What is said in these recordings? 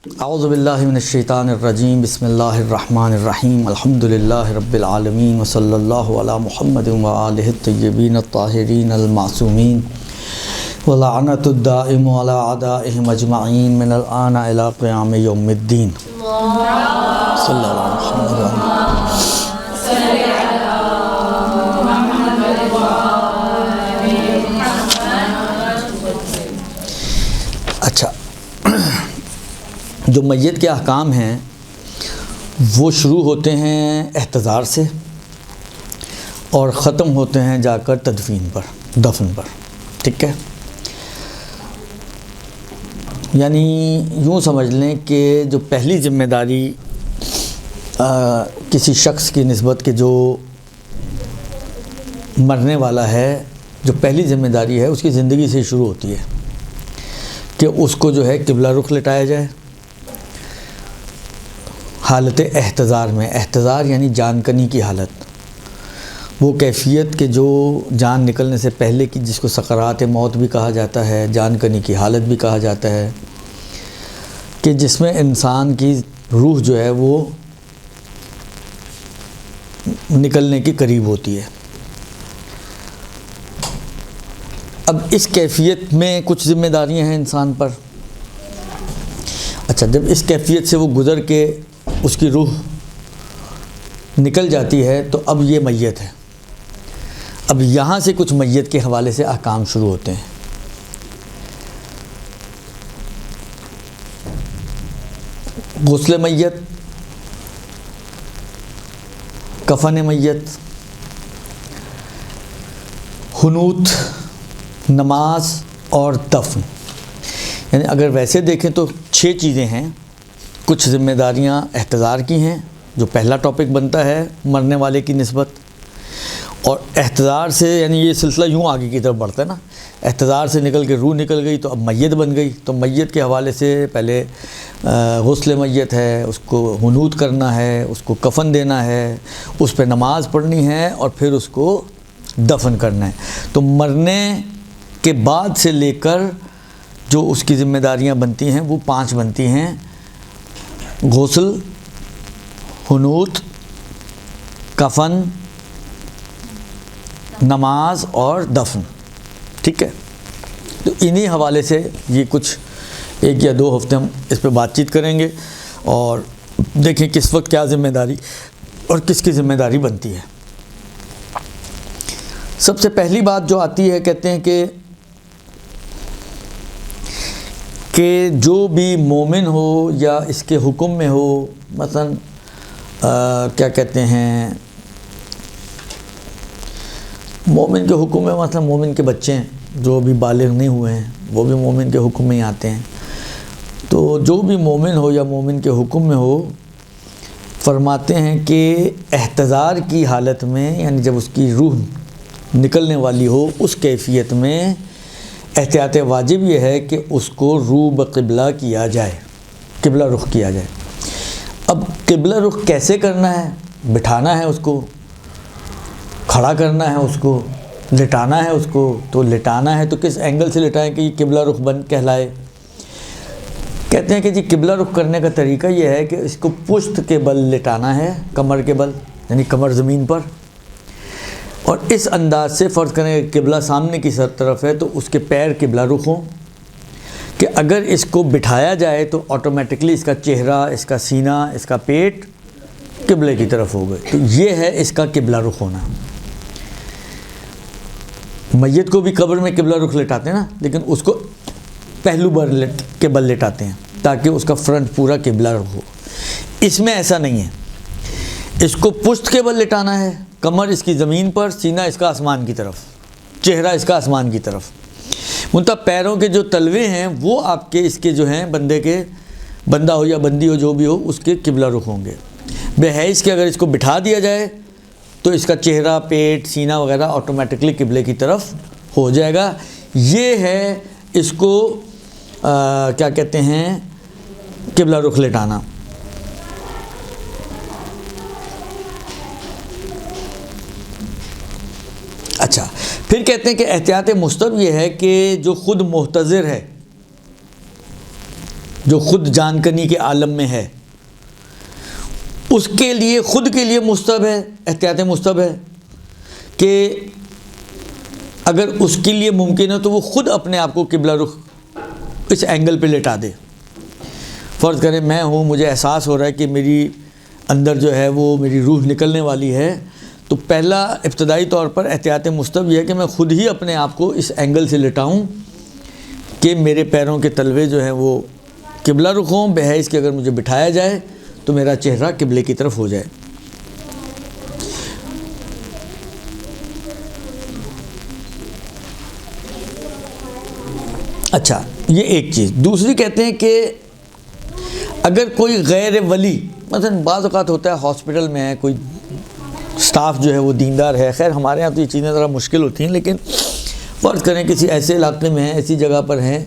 اعوذ باللہ من الشیطان الرجیم، بسم اللہ الرحمن الرحیم، الحمدللہ رب العالمین، وصلی اللہ علی محمد وآلہ الطیبین الطاہرین المعصومین، ولعنت الدائم علی اعدائہم اجمعین من الآن الی قیام یوم الدین، صلی اللہ علیہ محمد اچھا، جو میت کے احکام ہیں وہ شروع ہوتے ہیں احتضار سے اور ختم ہوتے ہیں جا کر تدفین پر، دفن پر، ٹھیک ہے؟ یعنی یوں سمجھ لیں کہ جو پہلی ذمہ داری کسی شخص کی نسبت کے جو مرنے والا ہے، جو پہلی ذمہ داری ہے اس کی زندگی سے شروع ہوتی ہے کہ اس کو جو ہے قبلہ رخ لٹایا جائے حالت احتضار میں۔ احتضار یعنی جان کنی کی حالت، وہ کیفیت کہ جو جان نکلنے سے پہلے کی، جس کو سکرات موت بھی کہا جاتا ہے، جان کنی کی حالت بھی کہا جاتا ہے، کہ جس میں انسان کی روح جو ہے وہ نکلنے کے قریب ہوتی ہے۔ اب اس کیفیت میں کچھ ذمہ داریاں ہیں انسان پر۔ اچھا، جب اس کیفیت سے وہ گزر کے اس کی روح نکل جاتی ہے تو اب یہ میت ہے۔ اب یہاں سے کچھ میت کے حوالے سے احکام شروع ہوتے ہیں۔ غسل میت، کفن میت، حنوت، نماز اور دفن۔ یعنی اگر ویسے دیکھیں تو 6 چیزیں ہیں۔ کچھ ذمہ داریاں احتضار کی ہیں، جو پہلا ٹاپک بنتا ہے مرنے والے کی نسبت، اور احتضار سے یعنی یہ سلسلہ یوں آگے کی طرف بڑھتا ہے نا، احتضار سے نکل کے روح نکل گئی تو اب میت بن گئی، تو میت کے حوالے سے پہلے غسل میت ہے، اس کو حنوت کرنا ہے، اس کو کفن دینا ہے، اس پہ نماز پڑھنی ہے، اور پھر اس کو دفن کرنا ہے۔ تو مرنے کے بعد سے لے کر جو اس کی ذمہ داریاں بنتی ہیں وہ 5 بنتی ہیں: غسل، حنوت، کفن، نماز اور دفن، ٹھیک ہے؟ تو انہی حوالے سے یہ کچھ 1 یا 2 ہفتے ہم اس پہ بات چیت کریں گے اور دیکھیں کس وقت کیا ذمہ داری اور کس کی ذمہ داری بنتی ہے۔ سب سے پہلی بات جو آتی ہے، کہتے ہیں کہ جو بھی مومن ہو یا اس کے حکم میں ہو، مثلا کیا کہتے ہیں، مومن کے حکم میں مثلا مومن کے بچے ہیں جو بھی بالغ نہیں ہوئے ہیں، وہ بھی مومن کے حکم میں ہی آتے ہیں۔ تو جو بھی مومن ہو یا مومن کے حکم میں ہو، فرماتے ہیں کہ احتضار کی حالت میں، یعنی جب اس کی روح نکلنے والی ہو، اس کیفیت میں احتیاط واجب یہ ہے کہ اس کو رو بقبلہ کیا جائے، قبلہ رخ کیا جائے۔ اب قبلہ رخ کیسے کرنا ہے؟ بٹھانا ہے اس کو، کھڑا کرنا ہے اس کو، لٹانا ہے اس کو۔ تو لٹانا ہے تو کس اینگل سے لٹائیں کہ یہ قبلہ رخ کہلائے؟ کہتے ہیں کہ جی قبلہ رخ کرنے کا طریقہ یہ ہے کہ اس کو پشت کے بل لٹانا ہے، کمر کے بل، یعنی کمر زمین پر، اور اس انداز سے فرض کریں کہ قبلہ سامنے کی طرف ہے تو اس کے پیر قبلہ رخ ہوں، کہ اگر اس کو بٹھایا جائے تو آٹومیٹکلی اس کا چہرہ، اس کا سینہ، اس کا پیٹ قبلے کی طرف ہو گئے۔ تو یہ ہے اس کا قبلہ رخ ہونا۔ میت کو بھی قبر میں قبلہ رخ لٹاتے ہیں نا، لیکن اس کو پہلو کے بل لٹاتے ہیں تاکہ اس کا فرنٹ پورا قبلہ رخ ہو۔ اس میں ایسا نہیں ہے، اس کو پشت کے بل لٹانا ہے، کمر اس کی زمین پر، سینہ اس کا آسمان کی طرف، چہرہ اس کا آسمان کی طرف۔ منتہا پیروں کے جو تلوے ہیں وہ آپ کے اس کے جو ہیں بندہ ہو یا بندی ہو، جو بھی ہو، اس کے قبلہ رخ ہوں گے۔ بحیث کہ اگر اس کو بٹھا دیا جائے تو اس کا چہرہ، پیٹ، سینہ وغیرہ آٹومیٹکلی قبلے کی طرف ہو جائے گا۔ یہ ہے اس کو کیا کہتے ہیں، قبلہ رخ لٹانا۔ اچھا، پھر کہتے ہیں کہ احتیاط مستحب یہ ہے کہ جو خود محتضر ہے، جو خود جانکنی کے عالم میں ہے، اس کے لیے خود کے لیے مستحب ہے، احتیاط مستحب ہے کہ اگر اس کے لیے ممکن ہے تو وہ خود اپنے آپ کو قبلہ رخ اس اینگل پہ لٹا دے۔ فرض کریں میں ہوں، مجھے احساس ہو رہا ہے کہ میری اندر جو ہے وہ میری روح نکلنے والی ہے، تو پہلا ابتدائی طور پر احتیاط مستحب یہ ہے کہ میں خود ہی اپنے آپ کو اس اینگل سے لٹاؤں کہ میرے پیروں کے تلوے جو ہیں وہ قبلہ رخ ہوں، بحیث کہ اگر مجھے بٹھایا جائے تو میرا چہرہ قبلے کی طرف ہو جائے۔ اچھا، یہ ایک چیز۔ دوسری کہتے ہیں کہ اگر کوئی غیر ولی، مثلا بعض اوقات ہوتا ہے ہاسپٹل میں ہے، کوئی سٹاف جو ہے وہ دیندار ہے، خیر ہمارے ہاں تو یہ چیزیں ذرا مشکل ہوتی ہیں، لیکن فرض کریں کسی ایسے علاقے میں ہیں، ایسی جگہ پر ہیں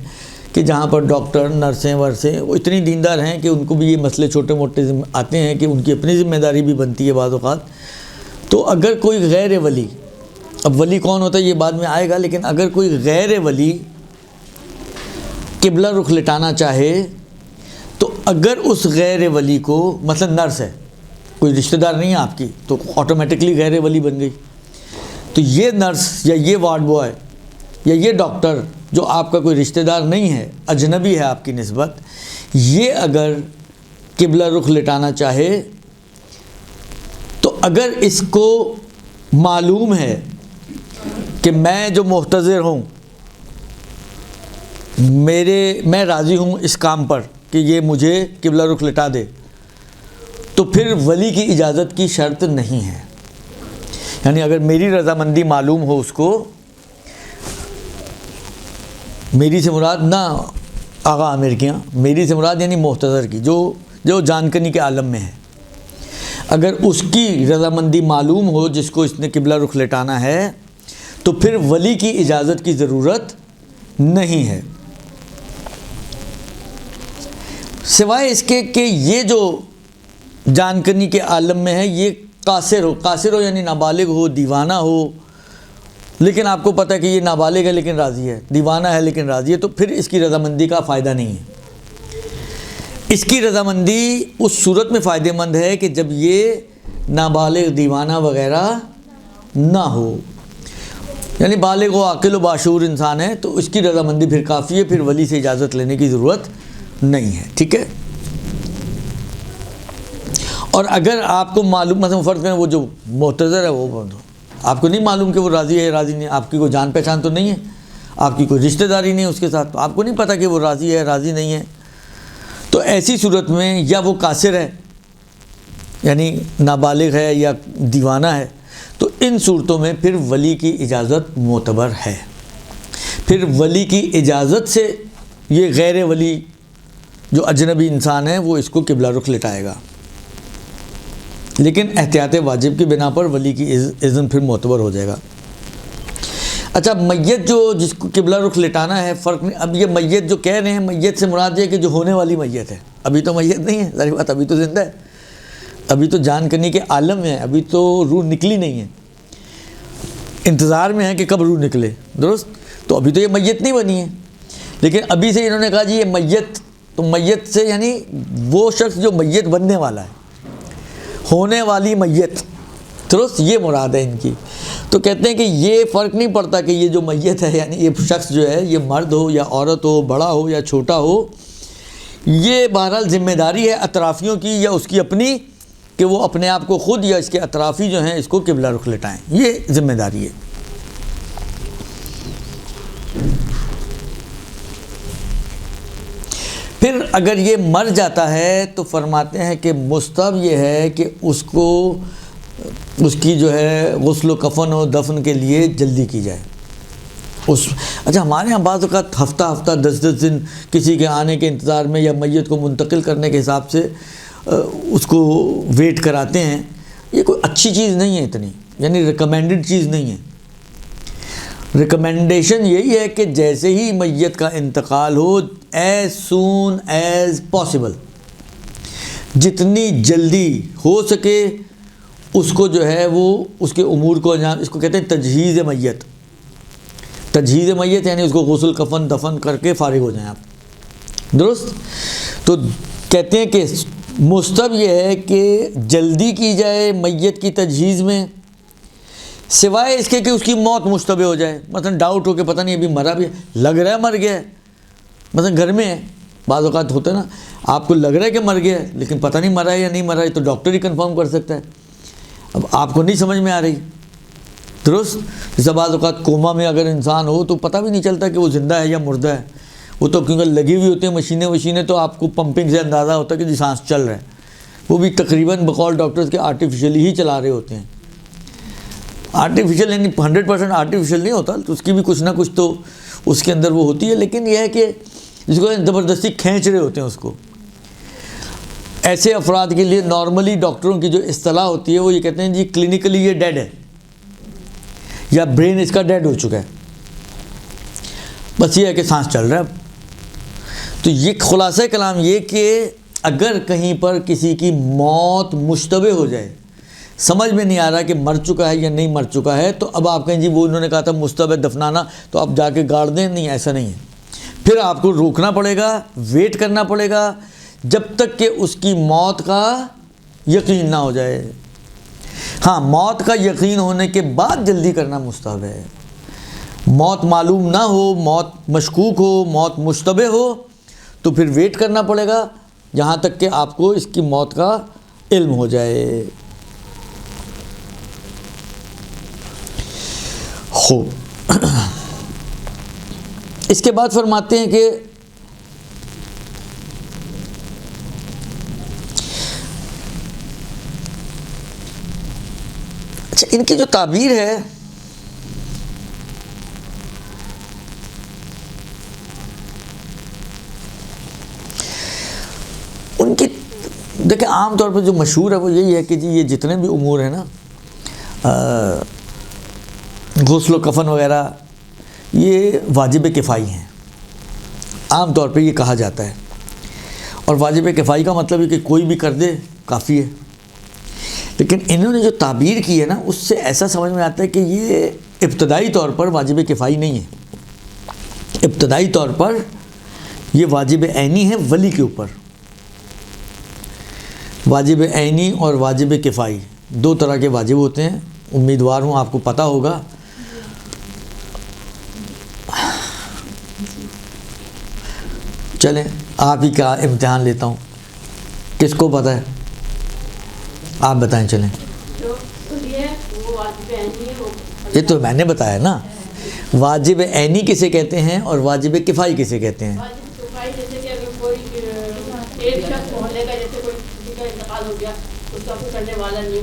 کہ جہاں پر ڈاکٹر، نرسیں ورسیں وہ اتنی دیندار ہیں کہ ان کو بھی یہ مسئلے چھوٹے موٹے آتے ہیں کہ ان کی اپنی ذمہ داری بھی بنتی ہے بعض اوقات۔ تو اگر کوئی غیر ولی، اب ولی کون ہوتا ہے یہ بعد میں آئے گا، لیکن اگر کوئی غیر ولی قبلہ رخ لٹانا چاہے تو اگر اس غیر ولی کو، مثلا نرس ہے، کوئی رشتہ دار نہیں ہے آپ کی، تو آٹومیٹکلی غیر ولی بن گئی، تو یہ نرس یا یہ وارڈ بوائے یا یہ ڈاکٹر جو آپ کا کوئی رشتہ دار نہیں ہے، اجنبی ہے آپ کی نسبت، یہ اگر قبلہ رخ لٹانا چاہے تو اگر اس کو معلوم ہے کہ میں جو محتضر ہوں، میں راضی ہوں اس کام پر کہ یہ مجھے قبلہ رخ لٹا دے، تو پھر ولی کی اجازت کی شرط نہیں ہے۔ یعنی اگر میری رضامندی معلوم ہو اس کو، میری سے مراد نہ آغا عامر کی، میری سے مراد یعنی محتضر کی، جو جانکنی کے عالم میں ہے، اگر اس کی رضامندی معلوم ہو جس کو اس نے قبلہ رخ لٹانا ہے، تو پھر ولی کی اجازت کی ضرورت نہیں ہے، سوائے اس کے کہ یہ جو جانکنی کے عالم میں ہے یہ قاصر ہو یعنی نابالغ ہو، دیوانہ ہو، لیکن آپ کو پتہ ہے کہ یہ نابالغ ہے لیکن راضی ہے، دیوانہ ہے لیکن راضی ہے، تو پھر اس کی رضامندی کا فائدہ نہیں ہے۔ اس کی رضامندی اس صورت میں فائدہ مند ہے کہ جب یہ نابالغ، دیوانہ وغیرہ نہ ہو، یعنی بالغ و عاقل و باشعور انسان ہے تو اس کی رضامندی پھر کافی ہے، پھر ولی سے اجازت لینے کی ضرورت نہیں ہے، ٹھیک ہے۔ اور اگر آپ کو معلوم، مثلا فرض کریں وہ جو محتضر ہے وہ آپ کو نہیں معلوم کہ وہ راضی ہے راضی نہیں، آپ کی کوئی جان پہچان تو نہیں ہے، آپ کی کوئی رشتہ داری نہیں ہے اس کے ساتھ، تو آپ کو نہیں پتہ کہ وہ راضی ہے راضی نہیں ہے، تو ایسی صورت میں یا وہ قاصر ہے یعنی نابالغ ہے یا دیوانہ ہے، تو ان صورتوں میں پھر ولی کی اجازت معتبر ہے، پھر ولی کی اجازت سے یہ غیر ولی جو اجنبی انسان ہے وہ اس کو قبلہ رخ لٹائے گا، لیکن احتیاط واجب کی بنا پر ولی کی اذن پھر معتبر ہو جائے گا۔ اچھا، میت جو جس کو قبلہ رخ لٹانا ہے، فرق نہیں، اب یہ میت جو کہہ رہے ہیں، میت سے مراد یہ کہ جو ہونے والی میت ہے، ابھی تو میت نہیں ہے، ظاہر بات ابھی تو زندہ ہے، ابھی تو جان کنی کے عالم میں ہے، ابھی تو روح نکلی نہیں ہے، انتظار میں ہے کہ کب روح نکلے، درست؟ تو ابھی تو یہ میت نہیں بنی ہے، لیکن ابھی سے انہوں نے کہا جی یہ میت، تو میت سے یعنی وہ شخص جو میت بننے والا ہے، ہونے والی میت، درست؟ یہ مراد ہے ان کی۔ تو کہتے ہیں کہ یہ فرق نہیں پڑتا کہ یہ جو میت ہے، یعنی یہ شخص جو ہے، یہ مرد ہو یا عورت ہو، بڑا ہو یا چھوٹا ہو، یہ بہرحال ذمہ داری ہے اطرافیوں کی یا اس کی اپنی، کہ وہ اپنے آپ کو خود یا اس کے اطرافی جو ہیں اس کو قبلہ رخ لٹائیں، یہ ذمہ داری ہے۔ پھر اگر یہ مر جاتا ہے تو فرماتے ہیں کہ مستحب یہ ہے کہ اس کو، اس کی جو ہے غسل و کفن و دفن کے لیے جلدی کی جائے۔ اچھا، ہمارے ہاں بعض اوقات ہفتہ 10 دن کسی کے آنے کے انتظار میں یا میت کو منتقل کرنے کے حساب سے اس کو ویٹ کراتے ہیں، یہ کوئی اچھی چیز نہیں ہے اتنی، یعنی ریکمینڈڈ چیز نہیں ہے۔ ریکمینڈیشن یہی ہے کہ جیسے ہی میت کا انتقال ہو، ایز سون ایز پاسبل، جتنی جلدی ہو سکے اس کو جو ہے وہ اس کے امور کو انجام، اس کو کہتے ہیں تجہیز میت۔ تجہیز میت یعنی اس کو غسل کفن دفن کر کے فارغ ہو جائیں آپ، درست؟ تو کہتے ہیں کہ مستحب یہ ہے کہ جلدی کی جائے میت کی تجہیز میں، سوائے اس کے کہ اس کی موت مشتبہ ہو جائے، مثلا ڈاؤٹ ہو کہ پتہ نہیں ابھی مرا بھی ہے، لگ رہا ہے مر گیا ہے، مثلا گھر میں ہے، بعض اوقات ہوتا ہے نا آپ کو لگ رہا ہے کہ مر گیا ہے لیکن پتہ نہیں مرا ہے یا نہیں مرا ہے، تو ڈاکٹر ہی کنفرم کر سکتا ہے، اب آپ کو نہیں سمجھ میں آ رہی، درست؟ جیسے بعض اوقات کوما میں اگر انسان ہو تو پتہ بھی نہیں چلتا کہ وہ زندہ ہے یا مردہ ہے، وہ تو کیونکہ لگی ہوئی ہوتی ہیں مشینیں تو آپ کو پمپنگ سے اندازہ ہوتا ہے کہ جی سانس چل رہا ہے، وہ بھی تقریباً بقول ڈاکٹرز کے آرٹیفیشلی ہی چلا رہے ہوتے ہیں، آرٹیفیشل یعنی 100% آرٹیفیشل نہیں ہوتا، تو اس کی بھی کچھ نہ کچھ تو اس کے اندر وہ ہوتی ہے، لیکن یہ ہے کہ جس کو زبردستی کھینچ رہے ہوتے ہیں اس کو، ایسے افراد کے لیے نارملی ڈاکٹروں کی جو اصطلاح ہوتی ہے وہ یہ کہتے ہیں جی کلینکلی یہ ڈیڈ ہے یا برین اس کا ڈیڈ ہو چکا ہے، بس یہ ہے کہ سانس چل رہا ہے۔ تو یہ خلاصہ کلام یہ کہ اگر کہیں پر کسی کی موت مشتبہ ہو جائے، سمجھ میں نہیں آ رہا کہ مر چکا ہے یا نہیں مر چکا ہے، تو اب آپ کہیں جی وہ انہوں نے کہا تھا مشتبہ دفنانا تو آپ جا کے گاڑ دیں، نہیں ایسا نہیں ہے، پھر آپ کو روکنا پڑے گا، ویٹ کرنا پڑے گا جب تک کہ اس کی موت کا یقین نہ ہو جائے۔ ہاں، موت کا یقین ہونے کے بعد جلدی کرنا مستحب ہے، موت معلوم نہ ہو، موت مشکوک ہو، موت مشتبہ ہو تو پھر ویٹ کرنا پڑے گا جہاں تک کہ آپ کو اس کی موت کا علم ہو جائے۔ اس کے بعد فرماتے ہیں کہ اچھا ان کی جو تعبیر ہے ان کی دیکھیں عام طور پر جو مشہور ہے وہ یہی ہے کہ جی یہ جتنے بھی امور ہیں نا، غسل و کفن وغیرہ، یہ واجب کفائی ہیں، عام طور پہ یہ کہا جاتا ہے، اور واجب کفائی کا مطلب ہے کہ کوئی بھی کر دے کافی ہے، لیکن انہوں نے جو تعبیر کی ہے نا اس سے ایسا سمجھ میں آتا ہے کہ یہ ابتدائی طور پر واجب کفائی نہیں ہے، ابتدائی طور پر یہ واجب عینی ہے ولی کے اوپر۔ واجب عینی اور واجب کفائی دو طرح کے واجب ہوتے ہیں، امیدوار ہوں آپ کو پتہ ہوگا۔ چلیں آپ ہی کا امتحان لیتا ہوں، کس کو پتہ ہے آپ بتائیں، چلیں۔ یہ تو میں نے بتایا نا، واجب عینی کسے کہتے ہیں اور واجب کفائی کسے کہتے ہیں؟ جیسے کہ اگر کوئی ایک شخص محلے کا جیسے کوئی کسی کا انتقال ہو گیا، اس کا کوئی کرنے والا نہیں،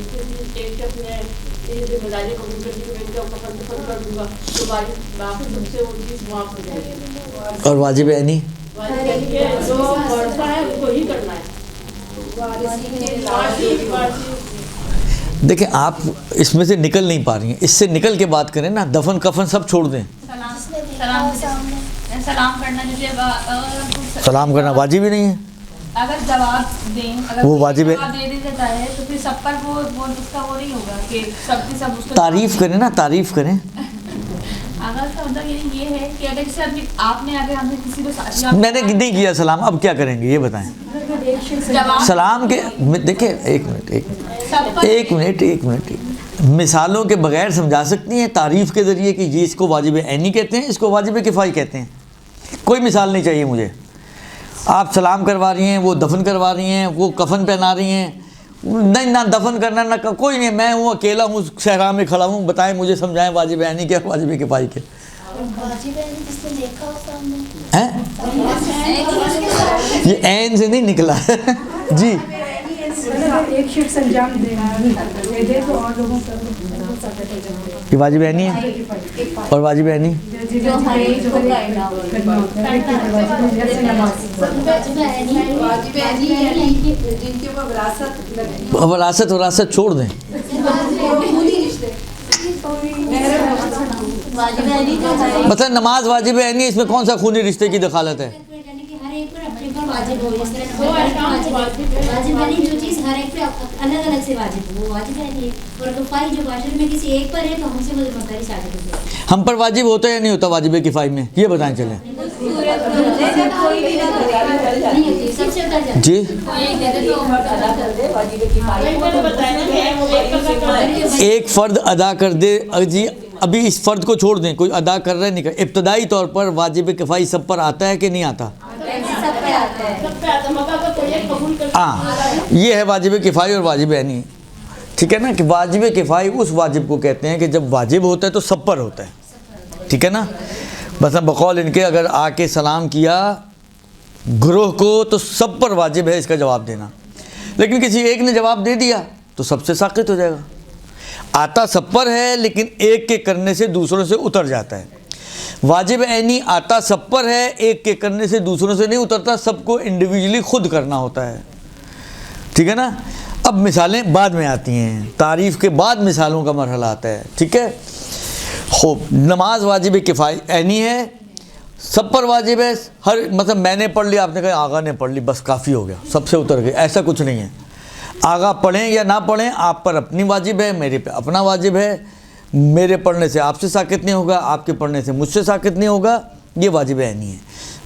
ایک شخص نے یہ ذمہ داری قبول کر دی کہ میں ان کا کفن کر دوں گا، تو باقی سب سے وہ چیز معاف ہو جائے گی۔ اور واجب عینی جو ورثہ ہے اس کو ہی کرنا ہے۔ دیکھیں آپ اس میں سے نکل نہیں پا رہی ہیں، اس سے نکل کے بات کریں نا، دفن کفن سب چھوڑ دیں۔ سلام کرنا واجب ہی نہیں ہے، اگر جواب دیں، اگر وہ واجب ہے، جواب دے دیتا ہے تو پھر سب پر وہ اس کا وہ نہیں ہوگا کہ سب کی سب اس کو تعریف کریں نا، تعریف کریں۔ اگر کا مطلب یہ ہے کہ اگر جیسے آپ نے اگر ہم نے کسی کو میں نے نہیں کیا سلام، اب کیا کریں گے یہ بتائیں؟ سلام کے دیکھیں ایک منٹ مثالوں کے بغیر سمجھا سکتی ہیں تعریف کے ذریعے کہ یہ اس کو واجب عینی کہتے ہیں، اس کو واجب کفائی کہتے ہیں؟ کوئی مثال نہیں چاہیے مجھے۔ آپ سلام کروا رہی ہیں، وہ دفن کروا رہی ہیں، وہ کفن پہنا رہی ہیں، نہیں نہ دفن کرنا نہ کوئی نہیں، میں ہوں اکیلا ہوں صحرا میں کھڑا ہوں، بتائیں مجھے، سمجھائیں واجب عینی کیا واجب کفائی کیا؟ یہ عین سے نہیں نکلا ہے جی۔ یہ واجب عینی ہے اور واجب عینی وراثت چھوڑ دیں۔ مثلا نماز واجب عینی، اس میں کون سا خونی رشتے کی دخالت ہے؟ ہم پر واجب ہوتا ہے یا نہیں ہوتا واجب کفائی میں، یہ بتائیں چلیں۔ جی ایک فرد ادا کر دے جی، ابھی اس فرد کو چھوڑ دیں، کوئی ادا کر رہا ہے نہیں کر، ابتدائی طور پر واجب کفائی سب پر آتا ہے کہ نہیں آتا؟ ہاں، یہ ہے واجب کفائی اور واجب عینی، ٹھیک ہے نا، کہ واجب کفائی اس واجب کو کہتے ہیں کہ جب واجب ہوتا ہے تو سب پر ہوتا ہے، ٹھیک ہے نا۔ مثلا بقول ان کے اگر آ کے سلام کیا گروہ کو تو سب پر واجب ہے اس کا جواب دینا، لیکن کسی ایک نے جواب دے دیا تو سب سے ساقط ہو جائے گا۔ آتا سب پر ہے لیکن ایک کے کرنے سے دوسروں سے اتر جاتا ہے۔ واجب عینی آتا سب پر ہے، ایک کے کرنے سے دوسروں سے نہیں اترتا، سب کو انڈیویجولی خود کرنا ہوتا ہے، ٹھیک ہے نا۔ اب مثالیں بعد میں آتی ہیں، تعریف کے بعد مثالوں کا مرحلہ آتا ہے، ٹھیک ہے۔ خوب، نماز واجب کفائی عینی ہے، سب پر واجب ہے، ہر مطلب میں نے پڑھ لیا، آپ نے کہا آغا نے پڑھ لی بس کافی ہو گیا، سب سے اتر گئے، ایسا کچھ نہیں ہے۔ آغا پڑھیں یا نہ پڑھیں آپ پر اپنی واجب ہے، میرے پہ اپنا واجب ہے، میرے پڑھنے سے آپ سے ساقط نہیں ہوگا، آپ کے پڑھنے سے مجھ سے ساقط نہیں ہوگا، یہ واجب عینی ہے۔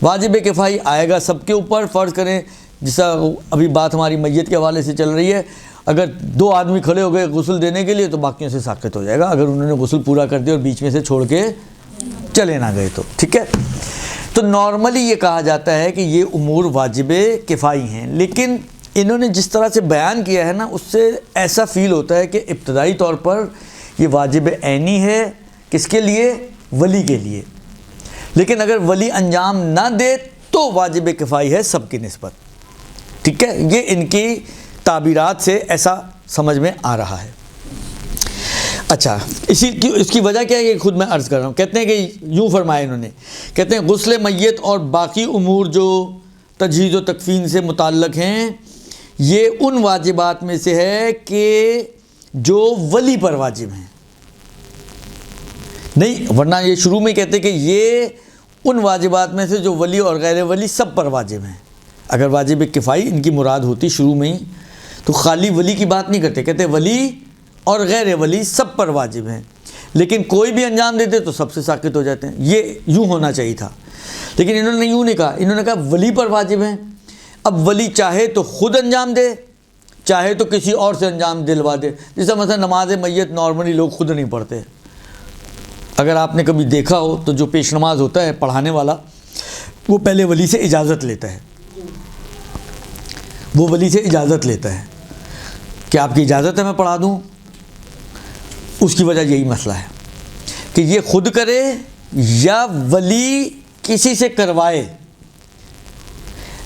واجب کفائی آئے گا سب کے اوپر، فرض کریں جیسا ابھی بات ہماری میت کے حوالے سے چل رہی ہے، اگر 2 آدمی کھڑے ہو گئے غسل دینے کے لیے تو باقیوں سے ساقط ہو جائے گا، اگر انہوں نے غسل پورا کر دیا اور بیچ میں سے چھوڑ کے چلے نہ گئے تو، ٹھیک ہے۔ تو نارملی یہ کہا جاتا ہے کہ یہ امور واجب کفائی ہیں، لیکن انہوں نے جس طرح سے بیان کیا ہے نا اس سے ایسا فیل ہوتا ہے کہ ابتدائی طور پر یہ واجب عینی ہے، کس کے لیے؟ ولی کے لیے، لیکن اگر ولی انجام نہ دے تو واجب کفائی ہے سب کی نسبت، ٹھیک ہے۔ یہ ان کی تعبیرات سے ایسا سمجھ میں آ رہا ہے۔ اچھا، اس کی وجہ کیا ہے یہ خود میں عرض کر رہا ہوں۔ کہتے ہیں کہ یوں فرمایا انہوں نے، کہتے ہیں غسل میت اور باقی امور جو تجہیز و تکفین سے متعلق ہیں یہ ان واجبات میں سے ہے کہ جو ولی پر واجب ہیں، نہیں ورنہ یہ شروع میں کہتے کہ یہ ان واجبات میں سے جو ولی اور غیر ولی سب پر واجب ہیں۔ اگر واجب کفائی ان کی مراد ہوتی شروع میں ہی تو خالی ولی کی بات نہیں کرتے، کہتے ولی اور غیر ولی سب پر واجب ہیں، لیکن کوئی بھی انجام دیتے تو سب سے ساقط ہو جاتے ہیں، یہ یوں ہونا چاہیے تھا، لیکن انہوں نے یوں نہیں کہا، انہوں نے کہا ولی پر واجب ہیں۔ اب ولی چاہے تو خود انجام دے، چاہے تو کسی اور سے انجام دلوا دے، جیسا مثلا نماز میت نارملی لوگ خود نہیں پڑھتے، اگر آپ نے کبھی دیکھا ہو تو جو پیش نماز ہوتا ہے پڑھانے والا وہ پہلے ولی سے اجازت لیتا ہے، وہ ولی سے اجازت لیتا ہے کہ آپ کی اجازت ہے میں پڑھا دوں۔ اس کی وجہ یہی مسئلہ ہے کہ یہ خود کرے یا ولی کسی سے کروائے،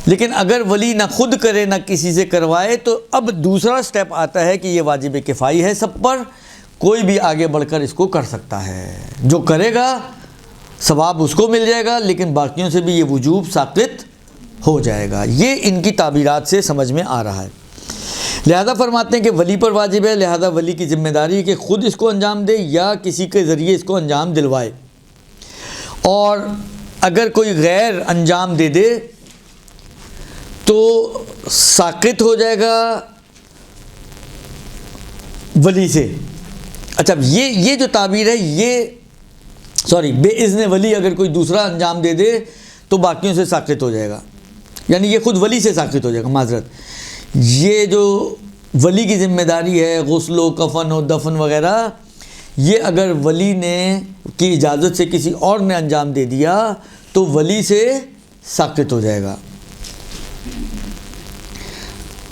لیکن اگر ولی نہ خود کرے نہ کسی سے کروائے تو اب دوسرا سٹیپ آتا ہے کہ یہ واجب کفائی ہے سب پر، کوئی بھی آگے بڑھ کر اس کو کر سکتا ہے، جو کرے گا ثواب اس کو مل جائے گا لیکن باقیوں سے بھی یہ وجوب ساقط ہو جائے گا۔ یہ ان کی تعبیرات سے سمجھ میں آ رہا ہے۔ لہذا فرماتے ہیں کہ ولی پر واجب ہے، لہذا ولی کی ذمہ داری ہے کہ خود اس کو انجام دے یا کسی کے ذریعے اس کو انجام دلوائے، اور اگر کوئی غیر انجام دے دے تو ساقط ہو جائے گا ولی سے۔ اچھا، یہ جو تعبیر ہے یہ بے اذن ولی اگر کوئی دوسرا انجام دے دے تو باقیوں سے ساقط ہو جائے گا، یعنی یہ خود ولی سے ساقط ہو جائے گا، معذرت، یہ جو ولی کی ذمہ داری ہے غسل و کفن و دفن وغیرہ، یہ اگر ولی نے کی اجازت سے کسی اور نے انجام دے دیا تو ولی سے ساقط ہو جائے گا۔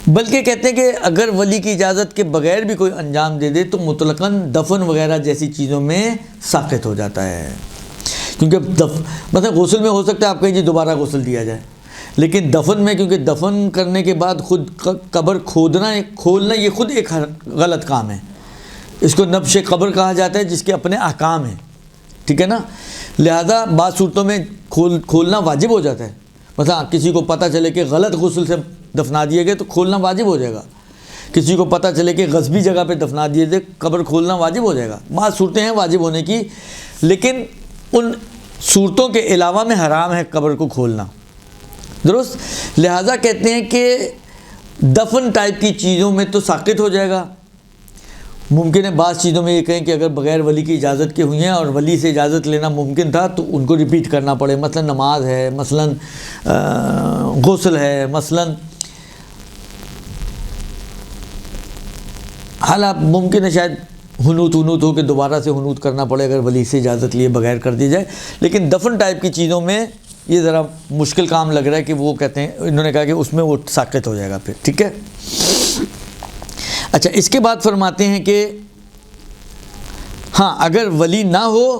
بلکہ کہتے ہیں کہ اگر ولی کی اجازت کے بغیر بھی کوئی انجام دے دے تو مطلقاً دفن وغیرہ جیسی چیزوں میں ساقط ہو جاتا ہے، کیونکہ مثلا غسل میں ہو سکتا ہے آپ کہیں جی دوبارہ غسل دیا جائے، لیکن دفن میں کیونکہ دفن کرنے کے بعد خود قبر کھولنا یہ خود ایک غلط کام ہے، اس کو نبش قبر کہا جاتا ہے جس کے اپنے احکام ہیں، ٹھیک ہے نا۔ لہذا بعض صورتوں میں کھولنا واجب ہو جاتا ہے، مثلا کسی کو پتہ چلے کہ غلط غسل سے دفنا دیے گئے تو کھولنا واجب ہو جائے گا، کسی کو پتہ چلے کہ غصبی جگہ پہ دفنا دیے گئے قبر کھولنا واجب ہو جائے گا۔ بعض صورتیں ہیں واجب ہونے کی، لیکن ان صورتوں کے علاوہ میں حرام ہے قبر کو کھولنا، درست۔ لہٰذا کہتے ہیں کہ دفن ٹائپ کی چیزوں میں تو ساقط ہو جائے گا، ممکن ہے بعض چیزوں میں یہ کہیں کہ اگر بغیر ولی کی اجازت کے ہوئی ہیں اور ولی سے اجازت لینا ممکن تھا تو ان کو ریپیٹ کرنا پڑے، مثلا نماز ہے، مثلا غسل ہے، مثلا حالات ممکن ہے شاید حنوت ہو کہ دوبارہ سے حنوت کرنا پڑے اگر ولی سے اجازت لیے بغیر کر دی جائے، لیکن دفن ٹائپ کی چیزوں میں یہ ذرا مشکل کام لگ رہا ہے کہ وہ کہتے ہیں، انہوں نے کہا کہ اس میں وہ ساقط ہو جائے گا پھر، ٹھیک ہے۔ اچھا، اس کے بعد فرماتے ہیں کہ ہاں اگر ولی نہ ہو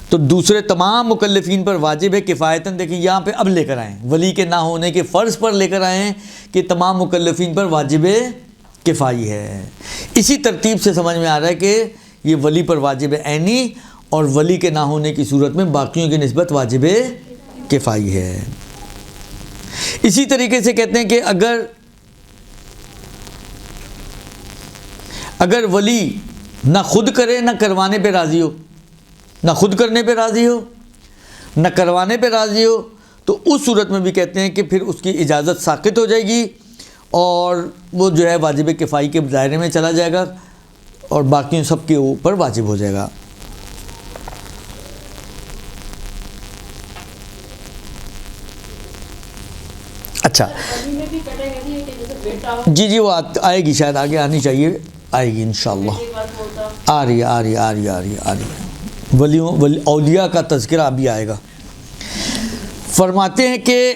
تو دوسرے تمام مکلفین پر واجب ہے کفایتاً، دیکھیں یہاں پہ اب لے کر آئیں ولی کے نہ ہونے کے فرض پر لے کر آئیں کہ تمام مکلفین پر واجب کفائی ہے۔ اسی ترتیب سے سمجھ میں آ رہا ہے کہ یہ ولی پر واجب عینی اور ولی کے نہ ہونے کی صورت میں باقیوں کی نسبت واجب کفائی ہے۔ اسی طریقے سے کہتے ہیں کہ اگر ولی نہ خود کرے نہ کروانے پہ راضی ہو، نہ خود کرنے پہ راضی ہو نہ کروانے پہ راضی ہو، تو اس صورت میں بھی کہتے ہیں کہ پھر اس کی اجازت ساقط ہو جائے گی اور وہ جو ہے واجب کفائی کے دائرے میں چلا جائے گا اور باقیوں سب کے اوپر واجب ہو جائے گا۔ اچھا جی وہ آئے گی، شاید آگے آنی چاہیے، آئے گی انشاءاللہ، آ رہی ہے ولیوں اولیاء کا تذکرہ ابھی آئے گا۔ فرماتے ہیں کہ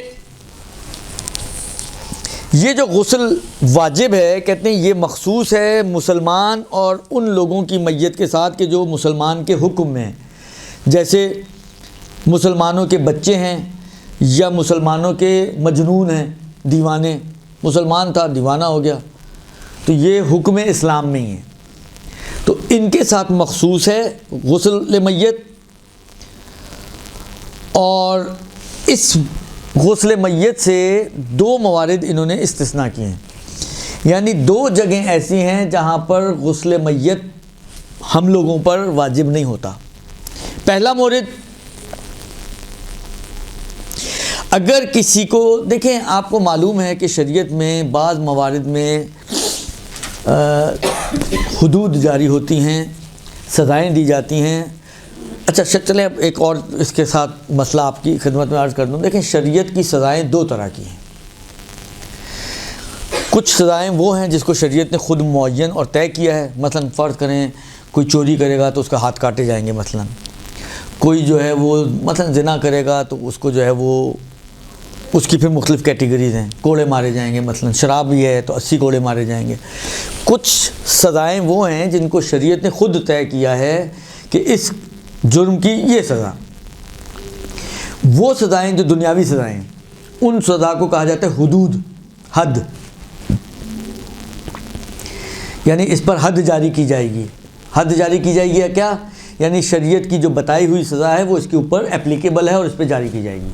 یہ جو غسل واجب ہے، کہتے ہیں یہ مخصوص ہے مسلمان اور ان لوگوں کی میت کے ساتھ کہ جو مسلمان کے حکم میں ہیں، جیسے مسلمانوں کے بچے ہیں یا مسلمانوں کے مجنون ہیں، دیوانے، مسلمان تھا دیوانہ ہو گیا، تو یہ حکم اسلام میں ہی ہے، تو ان کے ساتھ مخصوص ہے غسل میت۔ اور اس غسل میت سے دو موارد انہوں نے استثناء کیے ہیں، یعنی دو جگہیں ایسی ہیں جہاں پر غسل میت ہم لوگوں پر واجب نہیں ہوتا۔ پہلا مورد، اگر کسی کو، دیکھیں آپ کو معلوم ہے کہ شریعت میں بعض موارد میں حدود جاری ہوتی ہیں، سزائیں دی جاتی ہیں۔ اچھا چلیں اب ایک اور اس کے ساتھ مسئلہ آپ کی خدمت میں عرض کر دوں۔ دیکھیں شریعت کی سزائیں دو طرح کی ہیں، کچھ سزائیں وہ ہیں جس کو شریعت نے خود معین اور طے کیا ہے، مثلا فرض کریں کوئی چوری کرے گا تو اس کا ہاتھ کاٹے جائیں گے، مثلا کوئی جو ہے وہ مثلا زنا کرے گا تو اس کو جو ہے وہ اس کی پھر مختلف کیٹیگریز ہیں، کوڑے مارے جائیں گے، مثلا شراب بھی ہے تو 80 کوڑے مارے جائیں گے۔ کچھ سزائیں وہ ہیں جن کو شریعت نے خود طے کیا ہے کہ اس جرم کی یہ سزا، وہ سزائیں جو دنیاوی سزائیں ہیں ان سزا کو کہا جاتا ہے حدود، حد، یعنی اس پر حد جاری کی جائے گی۔ حد جاری کی جائے گی کیا؟ یعنی شریعت کی جو بتائی ہوئی سزا ہے وہ اس کے اوپر اپلیکیبل ہے اور اس پہ جاری کی جائے گی۔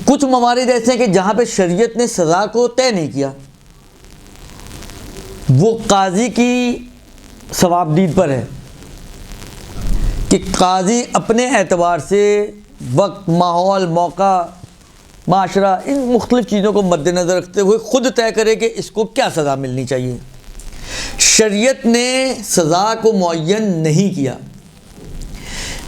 کچھ موارد ایسے ہیں کہ جہاں پہ شریعت نے سزا کو طے نہیں کیا، وہ قاضی کی ثوابدید پر ہے کہ قاضی اپنے اعتبار سے وقت، ماحول، موقع، معاشرہ، ان مختلف چیزوں کو مد نظر رکھتے ہوئے خود طے کرے کہ اس کو کیا سزا ملنی چاہیے۔ شریعت نے سزا کو معین نہیں کیا،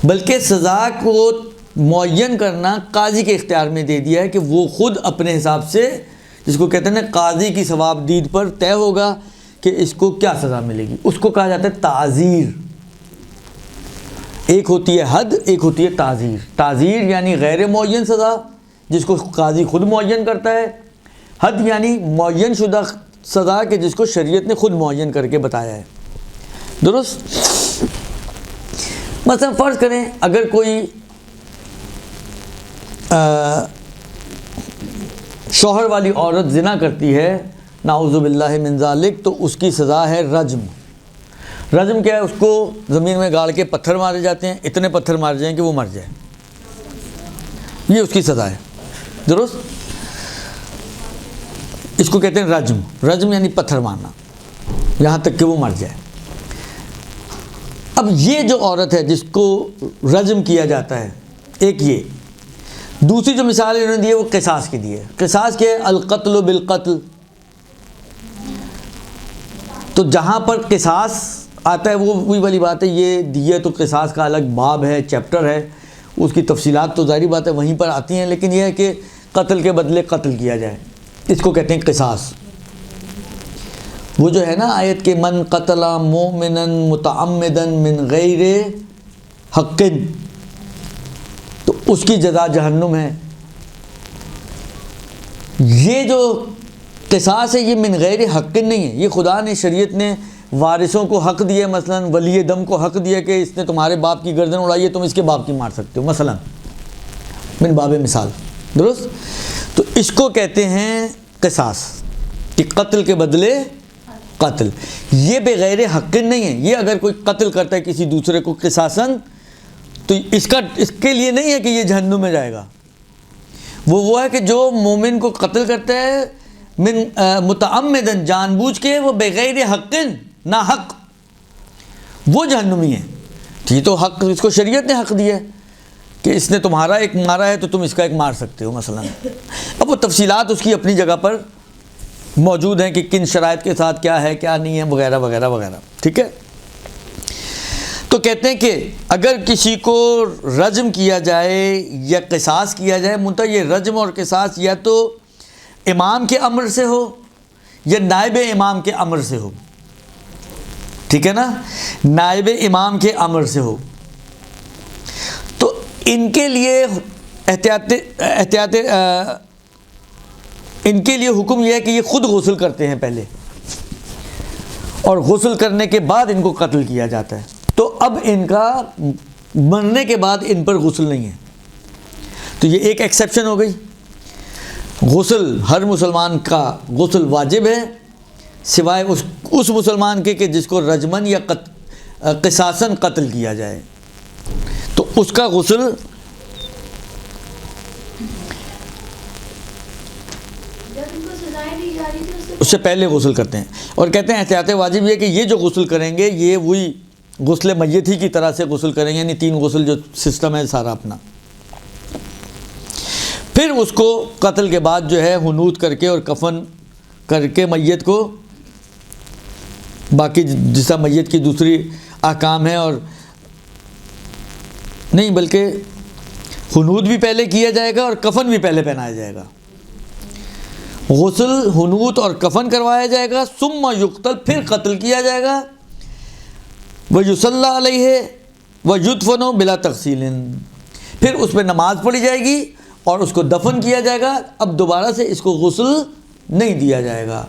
بلکہ سزا کو معین کرنا قاضی کے اختیار میں دے دیا ہے کہ وہ خود اپنے حساب سے، جس کو کہتے ہیں نا قاضی کی ثوابدید پر طے ہوگا کہ اس کو کیا سزا ملے گی۔ اس کو کہا جاتا ہے تعزیر۔ ایک ہوتی ہے حد، ایک ہوتی ہے تعزیر۔ تعزیر یعنی غیر معین سزا جس کو قاضی خود معین کرتا ہے، حد یعنی معین شدہ سزا کہ جس کو شریعت نے خود معین کر کے بتایا ہے، درست؟ مثلا فرض کریں اگر کوئی شوہر والی عورت زنا کرتی ہے، نعوذ باللہ من ذالک، تو اس کی سزا ہے رجم۔ رجم کیا ہے؟ اس کو زمین میں گاڑ کے پتھر مارے جاتے ہیں، اتنے پتھر مارے جائیں کہ وہ مر جائے، یہ اس کی سزا ہے، درست؟ اس کو کہتے ہیں رجم۔ رجم یعنی پتھر مارنا یہاں تک کہ وہ مر جائے۔ اب یہ جو عورت ہے جس کو رجم کیا جاتا ہے، ایک یہ، دوسری جو مثال انہوں نے دی ہے وہ قصاص کی دی ہے۔ قصاص کیا ہے؟ القتل بالقتل، تو جہاں پر قصاص آتا ہے وہ وہی والی بات ہے، یہ دیت و قصاص کا الگ باب ہے، چیپٹر ہے، اس کی تفصیلات تو ظاہری بات ہے وہیں پر آتی ہیں، لیکن یہ ہے کہ قتل کے بدلے قتل کیا جائے، اس کو کہتے ہیں قصاص۔ وہ جو ہے نا آیت کے من قتل مؤمنا متعمدا من غیر حق، تو اس کی جزا جہنم ہے۔ یہ جو قصاص ہے یہ من غیر حق نہیں ہے، یہ خدا نے شریعت نے وارثوں کو حق دیا، مثلا ولی دم کو حق دیا کہ اس نے تمہارے باپ کی گردن اڑائی ہے، تم اس کے باپ کی مار سکتے ہو، مثلا من باب مثال، درست؟ تو اس کو کہتے ہیں قصاص، کہ قتل کے بدلے قتل۔ یہ بغیر حق نہیں ہے، یہ اگر کوئی قتل کرتا ہے کسی دوسرے کو قصاصاً تو اس کے لیے نہیں ہے کہ یہ جہنم میں جائے گا۔ وہ ہے کہ جو مومن کو قتل کرتا ہے من متعمدن، جان بوجھ کے، وہ بغیر حق، نہ حق، وہ جہنمی ہے۔ یہ تو حق اس کو شریعت نے حق دیا ہے کہ اس نے تمہارا ایک مارا ہے تو تم اس کا ایک مار سکتے ہو مثلا۔ اب وہ تفصیلات اس کی اپنی جگہ پر موجود ہیں کہ کن شرائط کے ساتھ کیا ہے کیا نہیں ہے وغیرہ وغیرہ وغیرہ، ٹھیک ہے۔ تو کہتے ہیں کہ اگر کسی کو رجم کیا جائے یا قصاص کیا جائے، منتہا یہ رجم اور قصاص یا تو امام کے امر سے ہو یا نائب امام کے امر سے ہو، ٹھیک ہے نا، نائب امام کے امر سے ہو، تو ان کے لیے احتیاط ان کے لیے حکم یہ ہے کہ یہ خود غسل کرتے ہیں پہلے، اور غسل کرنے کے بعد ان کو قتل کیا جاتا ہے۔ تو اب ان کا مرنے کے بعد ان پر غسل نہیں ہے، تو یہ ایک ایکسیپشن ہو گئی۔ غسل ہر مسلمان کا غسل واجب ہے، سوائے اس مسلمان کے کہ جس کو رجمن یا قصاصاً قتل کیا جائے، تو اس کا غسل اس سے پہلے غسل کرتے ہیں، اور کہتے ہیں احتیاط واجب یہ کہ یہ جو غسل کریں گے یہ وہی غسل میت ہی کی طرح سے غسل کریں گے، یعنی 3 غسل جو سسٹم ہے سارا اپنا۔ پھر اس کو قتل کے بعد جو ہے حنوط کر کے اور کفن کر کے میت کو، باقی جیسا میت کی دوسری احکام ہے، اور نہیں بلکہ حنوط بھی پہلے کیا جائے گا اور کفن بھی پہلے پہنایا جائے گا۔ غسل، حنوط اور کفن کروایا جائے گا، ثم یقتل، پھر قتل کیا جائے گا، ویصلی علیہ ویدفن بلا تغسیل، پھر اس پہ نماز پڑھی جائے گی اور اس کو دفن کیا جائے گا، اب دوبارہ سے اس کو غسل نہیں دیا جائے گا۔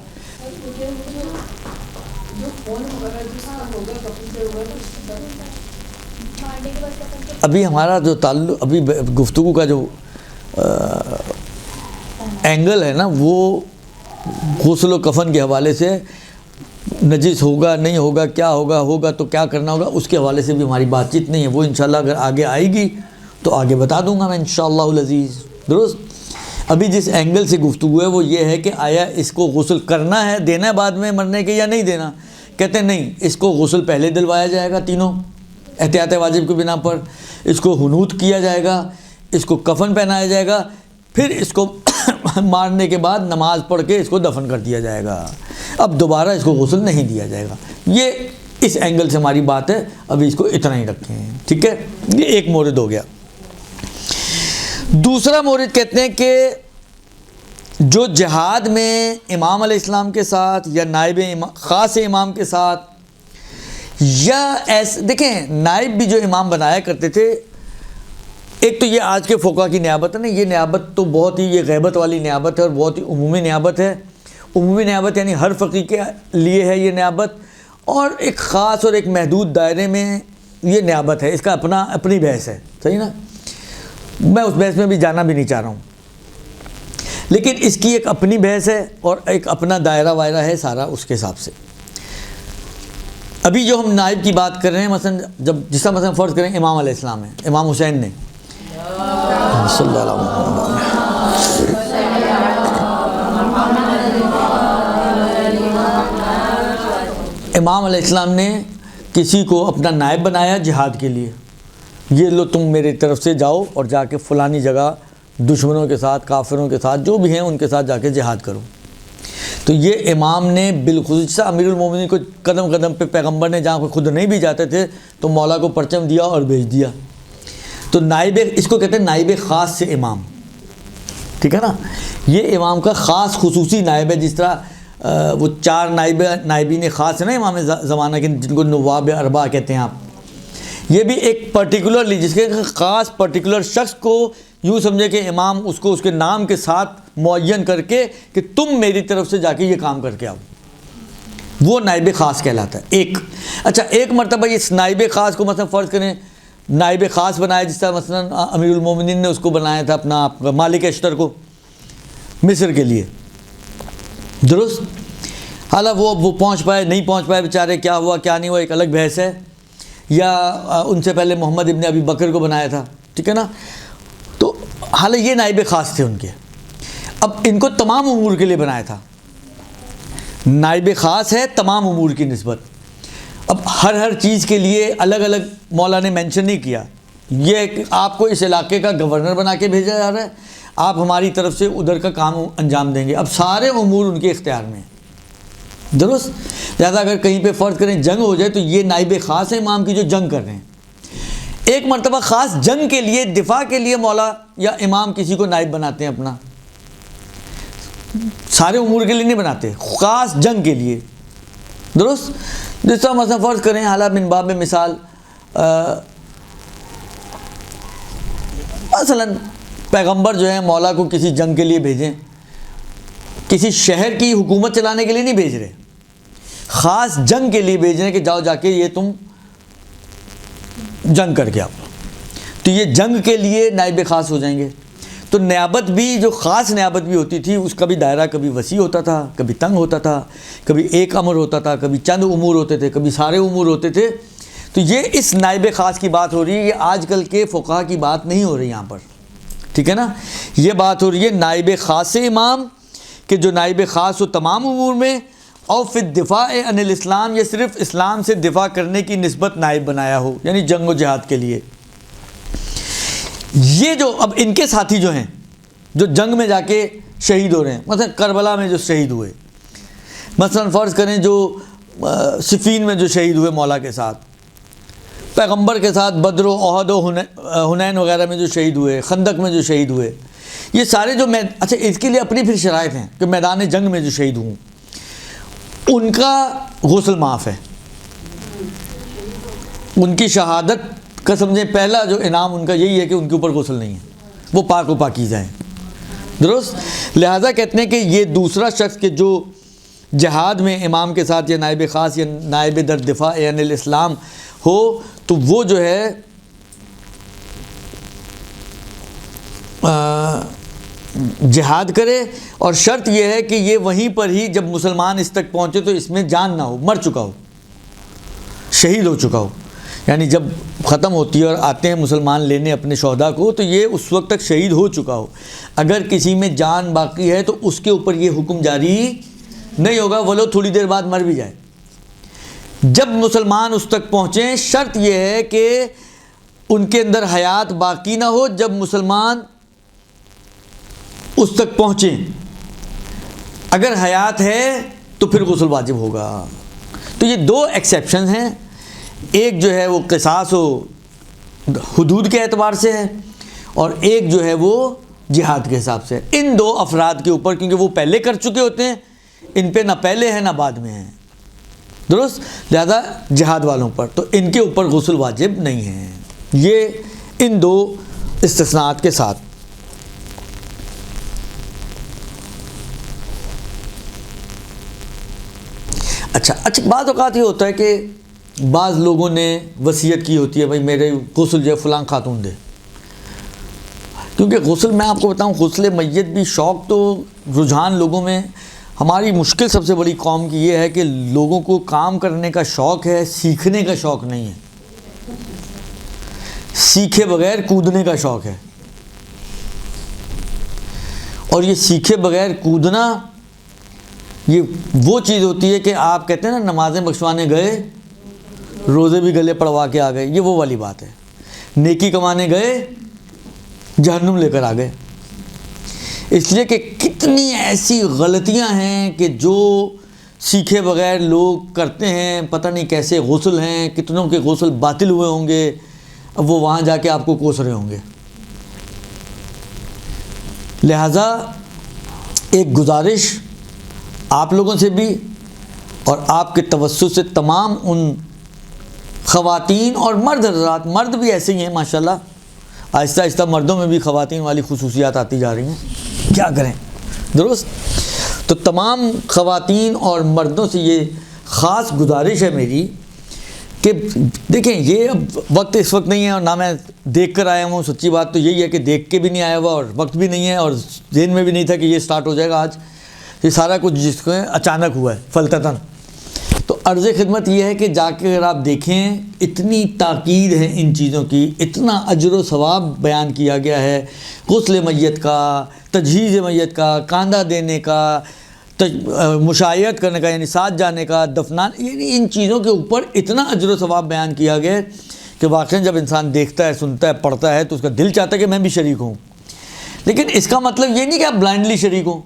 ابھی ہمارا جو تعلق، ابھی گفتگو کا جو اینگل ہے نا، وہ غسل و کفن کے حوالے سے، نجس ہوگا نہیں ہوگا، کیا ہوگا تو کیا کرنا ہوگا، اس کے حوالے سے بھی ہماری بات چیت نہیں ہے، وہ انشاءاللہ اگر آگے آئے گی تو آگے بتا دوں گا میں انشاءاللہ العزیز، درست؟ ابھی جس اینگل سے گفتگو ہے وہ یہ ہے کہ آیا اس کو غسل کرنا ہے، دینا ہے بعد میں مرنے کے یا نہیں دینا؟ کہتے ہیں نہیں، اس کو غسل پہلے دلوایا جائے گا تینوں احتیاط واجب کی بنا پر، اس کو حنوط کیا جائے گا، اس کو کفن پہنایا جائے گا، پھر اس کو مارنے کے بعد نماز پڑھ کے اس کو دفن کر دیا جائے گا، اب دوبارہ اس کو غسل نہیں دیا جائے گا۔ یہ اس اینگل سے ہماری بات ہے، ابھی اس کو اتنا ہی رکھیں، ٹھیک ہے؟ یہ ایک مورد ہو گیا۔ دوسرا مورد کہتے ہیں کہ جو جہاد میں امام علیہ السلام کے ساتھ یا نائب خاص امام کے ساتھ، یا ایسے دیکھیں نائب بھی جو امام بنایا کرتے تھے، ایک تو یہ آج کے فقہ کی نیابت ہے نا، یہ نیابت تو بہت ہی، یہ غیبت والی نیابت ہے اور بہت ہی عمومی نیابت ہے۔ عمومی نیابت یعنی ہر فقی کے لیے ہے یہ نیابت، اور ایک خاص اور ایک محدود دائرے میں یہ نیابت ہے، اس کا اپنی بحث ہے، صحیح نا؟ میں اس بحث میں بھی جانا بھی نہیں چاہ رہا ہوں، لیکن اس کی ایک اپنی بحث ہے اور ایک اپنا دائرہ وائرہ ہے سارا اس کے حساب سے۔ ابھی جو ہم نائب کی بات کر رہے ہیں، مثلا جب جس طرح مثلا فرض کریں امام علیہ السلام ہے، امام حسین نے صلی اللہ علیہ وسلم، امام علیہ السلام نے کسی کو اپنا نائب بنایا جہاد کے لیے، یہ لو تم میری طرف سے جاؤ اور جا کے فلانی جگہ دشمنوں کے ساتھ، کافروں کے ساتھ، جو بھی ہیں ان کے ساتھ جا کے جہاد کرو۔ تو یہ امام نے بالخصوص امیر المومنین کو قدم قدم پہ پیغمبر نے جہاں خود نہیں بھی جاتے تھے تو مولا کو پرچم دیا اور بھیج دیا. تو نائب، اس کو کہتے ہیں نائب خاص سے امام، ٹھیک ہے نا. یہ امام کا خاص خصوصی نائب ہے. جس طرح وہ 4 نائبین خاص ہیں نا امام زمانہ کے، جن کو نواب اربعہ کہتے ہیں آپ. یہ بھی ایک پرٹیکولرلی جس کے خاص پرٹیکولر شخص کو یوں سمجھے کہ امام اس کو اس کے نام کے ساتھ معین کر کے کہ تم میری طرف سے جا کے یہ کام کر کے آؤ، وہ نائب خاص کہلاتا ہے. ایک اچھا، ایک مرتبہ اس نائب خاص کو مثلا فرض کریں نائب خاص بنایا، جس طرح مثلا امیر المومنین نے اس کو بنایا تھا اپنا مالک اشتر کو مصر کے لیے، درست. حالانکہ وہ پہنچ پائے نہیں پہنچ پائے بیچارے، کیا ہوا کیا نہیں ہوا ایک الگ بحث ہے. یا ان سے پہلے محمد ابن ابی بکر کو بنایا تھا، ٹھیک ہے نا. تو حالانکہ یہ نائب خاص تھے ان کے. اب ان کو تمام امور کے لیے بنایا تھا. نائب خاص ہے تمام امور کی نسبت. اب ہر چیز کے لیے الگ الگ مولا نے مینشن نہیں کیا. یہ کہ آپ کو اس علاقے کا گورنر بنا کے بھیجا جا رہا ہے، آپ ہماری طرف سے ادھر کا کام انجام دیں گے. اب سارے امور ان کے اختیار میں ہیں، درست. لہٰذا اگر کہیں پہ فرض کریں جنگ ہو جائے تو یہ نائب خاص ہے امام کی جو جنگ کر رہے ہیں. ایک مرتبہ خاص جنگ کے لیے، دفاع کے لیے مولا یا امام کسی کو نائب بناتے ہیں اپنا، سارے امور کے لیے نہیں بناتے، خاص جنگ کے لیے، درست. جس طرح مثلا فرض کریں حالا من باب مثال مثلا پیغمبر جو ہیں مولا کو کسی جنگ کے لیے بھیجیں، کسی شہر کی حکومت چلانے کے لیے نہیں بھیج رہے، خاص جنگ کے لیے بھیج رہے ہیں کہ جاؤ جا کے یہ تم جنگ کر کے آؤ. تو یہ جنگ کے لیے نائب خاص ہو جائیں گے. تو نیابت بھی، جو خاص نیابت بھی ہوتی تھی، اس کا بھی دائرہ کبھی وسیع ہوتا تھا، کبھی تنگ ہوتا تھا، کبھی ایک امر ہوتا تھا، کبھی چند امور ہوتے تھے، کبھی سارے امور ہوتے تھے. تو یہ اس نائب خاص کی بات ہو رہی ہے، یہ آج کل کے فقہا کی بات نہیں ہو رہی یہاں پر، ٹھیک ہے نا. یہ بات ہو رہی ہے نائب خاص سے امام، کہ جو نائب خاص ہو تمام امور میں. اور فی الدفاع عن الاسلام، یہ صرف اسلام سے دفاع کرنے کی نسبت نائب بنایا ہو، یعنی جنگ و جہاد کے لیے. یہ جو اب ان کے ساتھی جو ہیں جو جنگ میں جا کے شہید ہو رہے ہیں، مثلا کربلا میں جو شہید ہوئے، مثلا فرض کریں جو صفین میں جو شہید ہوئے مولا کے ساتھ، پیغمبر کے ساتھ بدر و احد و حنین وغیرہ میں جو شہید ہوئے، خندق میں جو شہید ہوئے، یہ سارے جو اچھا اس کے لیے اپنی پھر شرائط ہیں کہ میدان جنگ میں جو شہید ہوں ان کا غسل معاف ہے. ان کی شہادت کا سمجھیں پہلا جو انعام ان کا یہی ہے کہ ان کے اوپر غسل نہیں ہے، وہ پاک و پاکیزہ ہیں، درست. لہٰذا کہتے ہیں کہ یہ دوسرا شخص کہ جو جہاد میں امام کے ساتھ یا نائب خاص یا نائب در دفاع عن الاسلام ہو، تو وہ جو ہے جہاد کرے. اور شرط یہ ہے کہ یہ وہیں پر ہی جب مسلمان اس تک پہنچے تو اس میں جان نہ ہو، مر چکا ہو، شہید ہو چکا ہو. یعنی جب ختم ہوتی ہے اور آتے ہیں مسلمان لینے اپنے شہداء کو، تو یہ اس وقت تک شہید ہو چکا ہو. اگر کسی میں جان باقی ہے تو اس کے اوپر یہ حکم جاری نہیں ہوگا، ولو تھوڑی دیر بعد مر بھی جائے. جب مسلمان اس تک پہنچیں، شرط یہ ہے کہ ان کے اندر حیات باقی نہ ہو جب مسلمان اس تک پہنچیں. اگر حیات ہے تو پھر غسل واجب ہوگا. تو یہ 2 ایکسیپشن ہیں. ایک جو ہے وہ قصاص و حدود کے اعتبار سے ہے، اور ایک جو ہے وہ جہاد کے حساب سے. ان 2 افراد کے اوپر، کیونکہ وہ پہلے کر چکے ہوتے ہیں، ان پہ نہ پہلے ہے نہ بعد میں ہے، درست. لہذا جہاد والوں پر تو ان کے اوپر غسل واجب نہیں ہے، یہ ان 2 استثناءات کے ساتھ. اچھا بعض اوقات یہ ہوتا ہے کہ بعض لوگوں نے وصیت کی ہوتی ہے، بھائی میرے غسل جو ہے فلاں خاتون دے. کیونکہ غسل، میں آپ کو بتاؤں، غسل میت بھی شوق تو رجحان لوگوں میں، ہماری مشکل سب سے بڑی قوم کی یہ ہے کہ لوگوں کو کام کرنے کا شوق ہے، سیکھنے کا شوق نہیں ہے. سیکھے بغیر کودنے کا شوق ہے، اور یہ سیکھے بغیر کودنا یہ وہ چیز ہوتی ہے کہ آپ کہتے ہیں نا نمازیں بخشوانے گئے روزے بھی گلے پڑوا کے آ گئے، یہ وہ والی بات ہے. نیکی کمانے گئے جہنم لے کر آ گئے. اس لیے کہ کتنی ایسی غلطیاں ہیں کہ جو سیکھے بغیر لوگ کرتے ہیں، پتہ نہیں کیسے غسل ہیں، کتنوں کے غسل باطل ہوئے ہوں گے، اب وہ وہاں جا کے آپ کو کوس رہے ہوں گے۔ لہٰذا ایک گزارش آپ لوگوں سے بھی اور آپ کے توسط سے تمام ان خواتین اور مرد حضرات، مرد بھی ایسے ہی ہیں ماشاءاللہ، آہستہ آہستہ مردوں میں بھی خواتین والی خصوصیات آتی جا رہی ہیں، کیا کریں، درست؟ تو تمام خواتین اور مردوں سے یہ خاص گزارش ہے میری کہ دیکھیں، یہ اب وقت اس وقت نہیں ہے اور نہ میں دیکھ کر آیا ہوں، سچی بات تو یہی ہے کہ دیکھ کے بھی نہیں آیا ہوا اور وقت بھی نہیں ہے اور ذہن میں بھی نہیں تھا کہ یہ سٹارٹ ہو جائے گا آج، یہ سارا کچھ جس کو اچانک ہوا ہے فلتتاً۔ تو عرض خدمت یہ ہے کہ جا کے اگر آپ دیکھیں، اتنی تاکید ہے ان چیزوں کی، اتنا اجر و ثواب بیان کیا گیا ہے، غسل میت کا، تجہیز میت کا، کاندھا دینے کا، مشایعت کرنے کا یعنی ساتھ جانے کا، دفنان، یعنی ان چیزوں کے اوپر اتنا اجر و ثواب بیان کیا گیا ہے کہ واقعاً جب انسان دیکھتا ہے، سنتا ہے، پڑھتا ہے تو اس کا دل چاہتا ہے کہ میں بھی شریک ہوں۔ لیکن اس کا مطلب یہ نہیں کہ آپ بلائنڈلی شریک ہوں،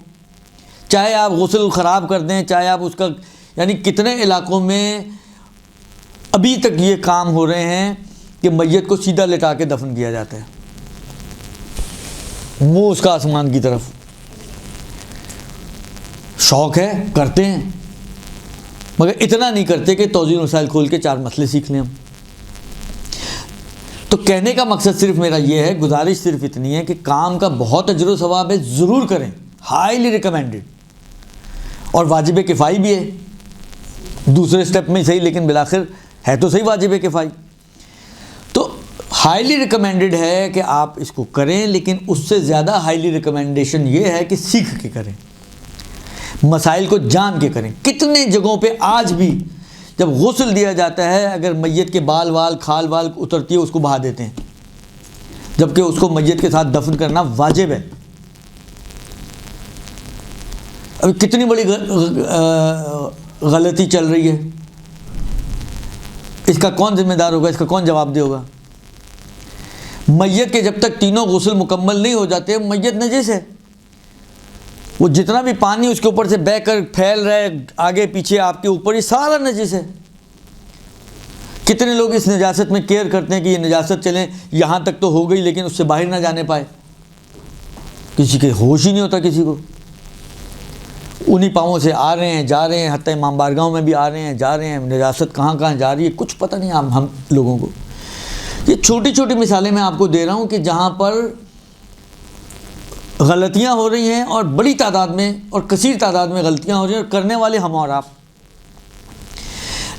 چاہے آپ غسل خراب کر دیں، چاہے آپ اس کا، یعنی کتنے علاقوں میں ابھی تک یہ کام ہو رہے ہیں کہ میت کو سیدھا لٹا کے دفن کیا جاتا ہے، منہ اس کا آسمان کی طرف۔ شوق ہے، کرتے ہیں، مگر اتنا نہیں کرتے کہ توضیح مسائل کھول کے 4 مسئلے سیکھ لیں ہم۔ تو کہنے کا مقصد صرف میرا یہ ہے، گزارش صرف اتنی ہے کہ کام کا بہت اجر و ثواب ہے، ضرور کریں، ہائیلی ریکمینڈڈ، اور واجب کفائی بھی ہے، دوسرے سٹیپ میں صحیح لیکن بالآخر ہے تو صحیح واجب کفائی۔ تو ہائیلی ریکمینڈڈ ہے کہ آپ اس کو کریں، لیکن اس سے زیادہ ہائیلی ریکمینڈیشن یہ ہے کہ سیکھ کے کریں، مسائل کو جان کے کریں۔ کتنے جگہوں پہ آج بھی جب غسل دیا جاتا ہے، اگر میت کے بال وال، کھال وال اترتی ہے اس کو بہا دیتے ہیں، جبکہ اس کو میت کے ساتھ دفن کرنا واجب ہے۔ ابھی کتنی بڑی غلطی چل رہی ہے، اس کا کون ذمہ دار ہوگا، اس کا کون جواب دے ہوگا؟ میت کے جب تک تینوں غسل مکمل نہیں ہو جاتے، میت نجس ہے، وہ جتنا بھی پانی اس کے اوپر سے بہہ کر پھیل رہا ہے آگے پیچھے آپ کے اوپر، یہ سارا نجس ہے۔ کتنے لوگ اس نجاست میں کیئر کرتے ہیں کہ یہ نجاست چلیں یہاں تک تو ہو گئی لیکن اس سے باہر نہ جانے پائے، کسی کے ہوش ہی نہیں ہوتا، کسی کو انہی پاؤں سے آ رہے ہیں جا رہے ہیں، حتیٰ امام بارگاہوں میں بھی آ رہے ہیں جا رہے ہیں، نجاست کہاں کہاں جا رہی ہے کچھ پتہ نہیں ہم لوگوں کو۔ یہ چھوٹی چھوٹی مثالیں میں آپ کو دے رہا ہوں کہ جہاں پر غلطیاں ہو رہی ہیں اور بڑی تعداد میں اور کثیر تعداد میں غلطیاں ہو رہی ہیں، اور کرنے والے ہم اور آپ۔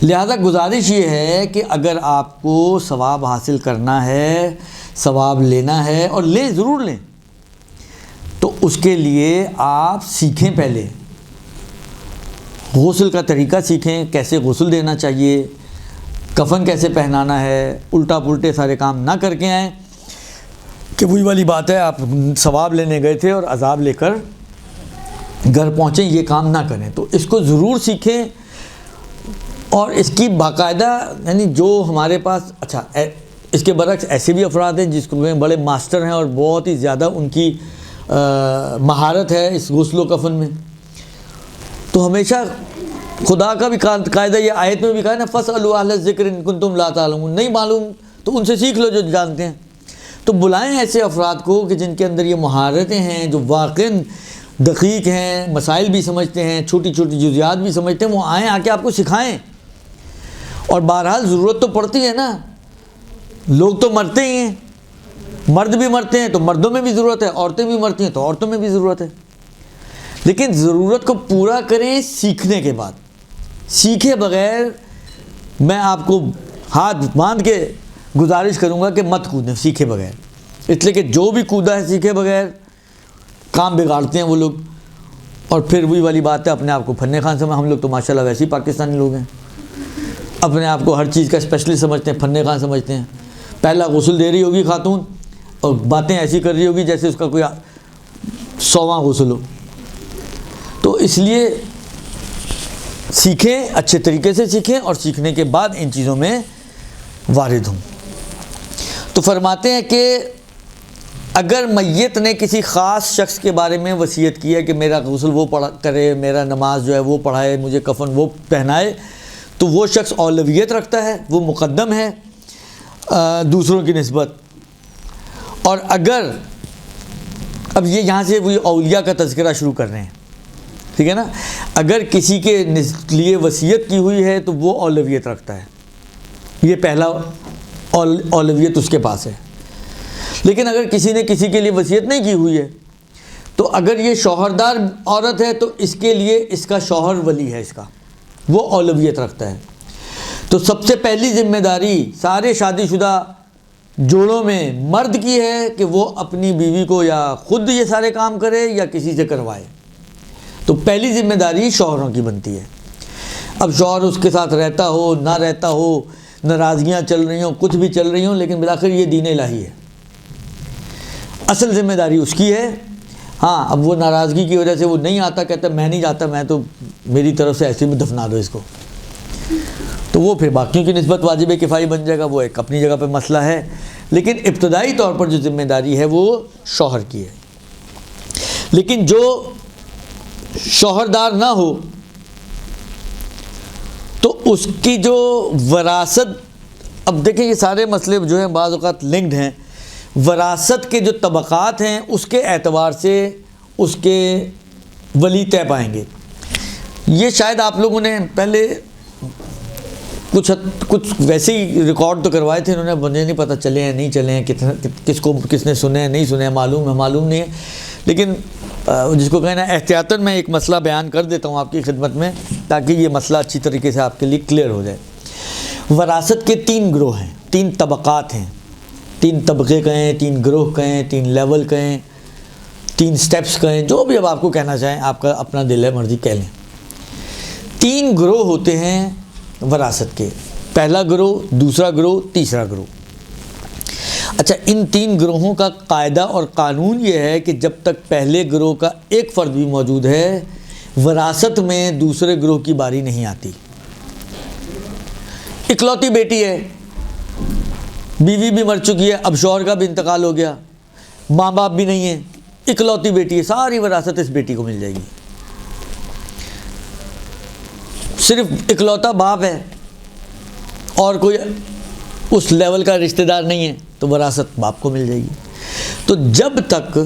لہذا گزارش یہ ہے کہ اگر آپ کو ثواب حاصل کرنا ہے، ثواب لینا ہے، اور لیں، ضرور لیں، تو اس کے لیے آپ سیکھیں، پہلے غسل کا طریقہ سیکھیں، کیسے غسل دینا چاہیے، کفن کیسے پہنانا ہے، الٹا پلٹے سارے کام نہ کر کے آئیں کہ وہی والی بات ہے، آپ ثواب لینے گئے تھے اور عذاب لے کر گھر پہنچیں، یہ کام نہ کریں۔ تو اس کو ضرور سیکھیں، اور اس کی باقاعدہ، یعنی جو ہمارے پاس، اچھا اس کے برعکس ایسے بھی افراد ہیں جس کو بڑے ماسٹر ہیں اور بہت ہی زیادہ ان کی مہارت ہے اس غسل و کفن میں، تو ہمیشہ خدا کا بھی قاعدہ، یہ آیت میں بھی کہا ہے نا، فَاسْأَلُوا أَهْلَ الذِّكْرِ إِن كُنتُمْ لَا تَعْلَمُونَ، نہیں معلوم تو ان سے سیکھ لو جو جانتے ہیں۔ تو بلائیں ایسے افراد کو کہ جن کے اندر یہ مہارتیں ہیں، جو واقعاً دقیق ہیں، مسائل بھی سمجھتے ہیں، چھوٹی چھوٹی جزیات بھی سمجھتے ہیں، وہ آئیں، آ کے آپ کو سکھائیں۔ اور بہرحال ضرورت تو پڑتی ہے نا، لوگ تو مرتے ہی ہیں، مرد بھی مرتے ہیں تو مردوں میں بھی ضرورت ہے، عورتیں بھی مرتی ہیں تو عورتوں میں بھی ضرورت ہے، لیکن ضرورت کو پورا کریں سیکھنے کے بعد۔ سیکھے بغیر میں آپ کو ہاتھ باندھ کے گزارش کروں گا کہ مت کودیں سیکھے بغیر، اس لیے کہ جو بھی کودا ہے سیکھے بغیر کام بگاڑتے ہیں وہ لوگ، اور پھر وہی والی بات ہے، اپنے آپ کو فن خان سمجھ، ہم لوگ تو ماشاءاللہ ویسے ہی پاکستانی لوگ ہیں، اپنے آپ کو ہر چیز کا اسپیشلسٹ سمجھتے ہیں، فن خان سمجھتے ہیں۔ پہلا غسل دے رہی ہوگی خاتون اور باتیں ایسی کر رہی ہوگی جیسے اس کا کوئی 100واں غسل ہو۔ تو اس لیے سیکھیں، اچھے طریقے سے سیکھیں، اور سیکھنے کے بعد ان چیزوں میں وارد ہوں۔ تو فرماتے ہیں کہ اگر میت نے کسی خاص شخص کے بارے میں وصیت کی ہے کہ میرا غسل وہ پڑھا کرے، میرا نماز جو ہے وہ پڑھائے، مجھے کفن وہ پہنائے، تو وہ شخص اولویت رکھتا ہے، وہ مقدم ہے دوسروں کی نسبت۔ اور اگر اب یہ یہاں سے وہی اولیاء کا تذکرہ شروع کر رہے ہیں، ٹھیک ہے نا، اگر کسی کے لیے وصیت کی ہوئی ہے تو وہ اولویت رکھتا ہے، یہ پہلا اولویت اس کے پاس ہے۔ لیکن اگر کسی نے کسی کے لیے وصیت نہیں کی ہوئی ہے تو اگر یہ شوہردار عورت ہے تو اس کے لیے اس کا شوہر ولی ہے، اس کا وہ اولویت رکھتا ہے۔ تو سب سے پہلی ذمہ داری سارے شادی شدہ جوڑوں میں مرد کی ہے کہ وہ اپنی بیوی کو یا خود یہ سارے کام کرے یا کسی سے کروائے۔ تو پہلی ذمہ داری شوہروں کی بنتی ہے۔ اب شوہر اس کے ساتھ رہتا ہو نہ رہتا ہو، ناراضگیاں چل رہی ہوں، کچھ بھی چل رہی ہوں، لیکن بالآخر یہ دین الہی ہے، اصل ذمہ داری اس کی ہے۔ ہاں اب وہ ناراضگی کی وجہ سے وہ نہیں آتا، کہتا میں نہیں جاتا، میں تو میری طرف سے ایسے میں دفنا دو اس کو، تو وہ پھر باقیوں کی نسبت واجب کفائی بن جائے گا، وہ ایک اپنی جگہ پہ مسئلہ ہے۔ لیکن ابتدائی طور پر جو ذمہ داری ہے وہ شوہر کی ہے۔ لیکن جو شوہردار نہ ہو تو اس کی جو وراثت، اب دیکھیں یہ سارے مسئلے جو ہیں بعض اوقات لنکڈ ہیں، وراثت کے جو طبقات ہیں اس کے اعتبار سے اس کے ولی طے پائیں گے۔ یہ شاید آپ لوگوں نے پہلے کچھ ویسے ہی ریکارڈ تو کروائے تھے انہوں نے، مجھے نہیں پتہ چلے ہیں نہیں چلے ہیں، کس نے سنے ہیں نہیں سنے ہیں، معلوم نہیں ہے، لیکن جس کو کہنا احتیاطاً میں ایک مسئلہ بیان کر دیتا ہوں آپ کی خدمت میں تاکہ یہ مسئلہ اچھی طریقے سے آپ کے لیے کلیئر ہو جائے۔ وراثت کے 3 گروہ ہیں، 3 طبقات ہیں، 3 طبقے کہیں، 3 گروہ کہیں، 3 لیول کہیں، 3 سٹیپس کہیں، جو بھی اب آپ کو کہنا چاہیں، آپ کا اپنا دل ہے مرضی کہہ لیں۔ 3 گروہ ہوتے ہیں وراثت کے، پہلا گروہ، دوسرا گروہ، تیسرا گروہ۔ اچھا ان 3 گروہوں کا قاعدہ اور قانون یہ ہے کہ جب تک پہلے گروہ کا ایک فرد بھی موجود ہے وراثت میں دوسرے گروہ کی باری نہیں آتی۔ اکلوتی بیٹی ہے، بیوی بھی مر چکی ہے، اب شوہر کا بھی انتقال ہو گیا، ماں باپ بھی نہیں ہیں، اکلوتی بیٹی ہے، ساری وراثت اس بیٹی کو مل جائے گی۔ صرف اکلوتا باپ ہے اور کوئی اس لیول کا رشتہ دار نہیں ہے تو وراثت باپ کو مل جائے گی۔ تو جب تک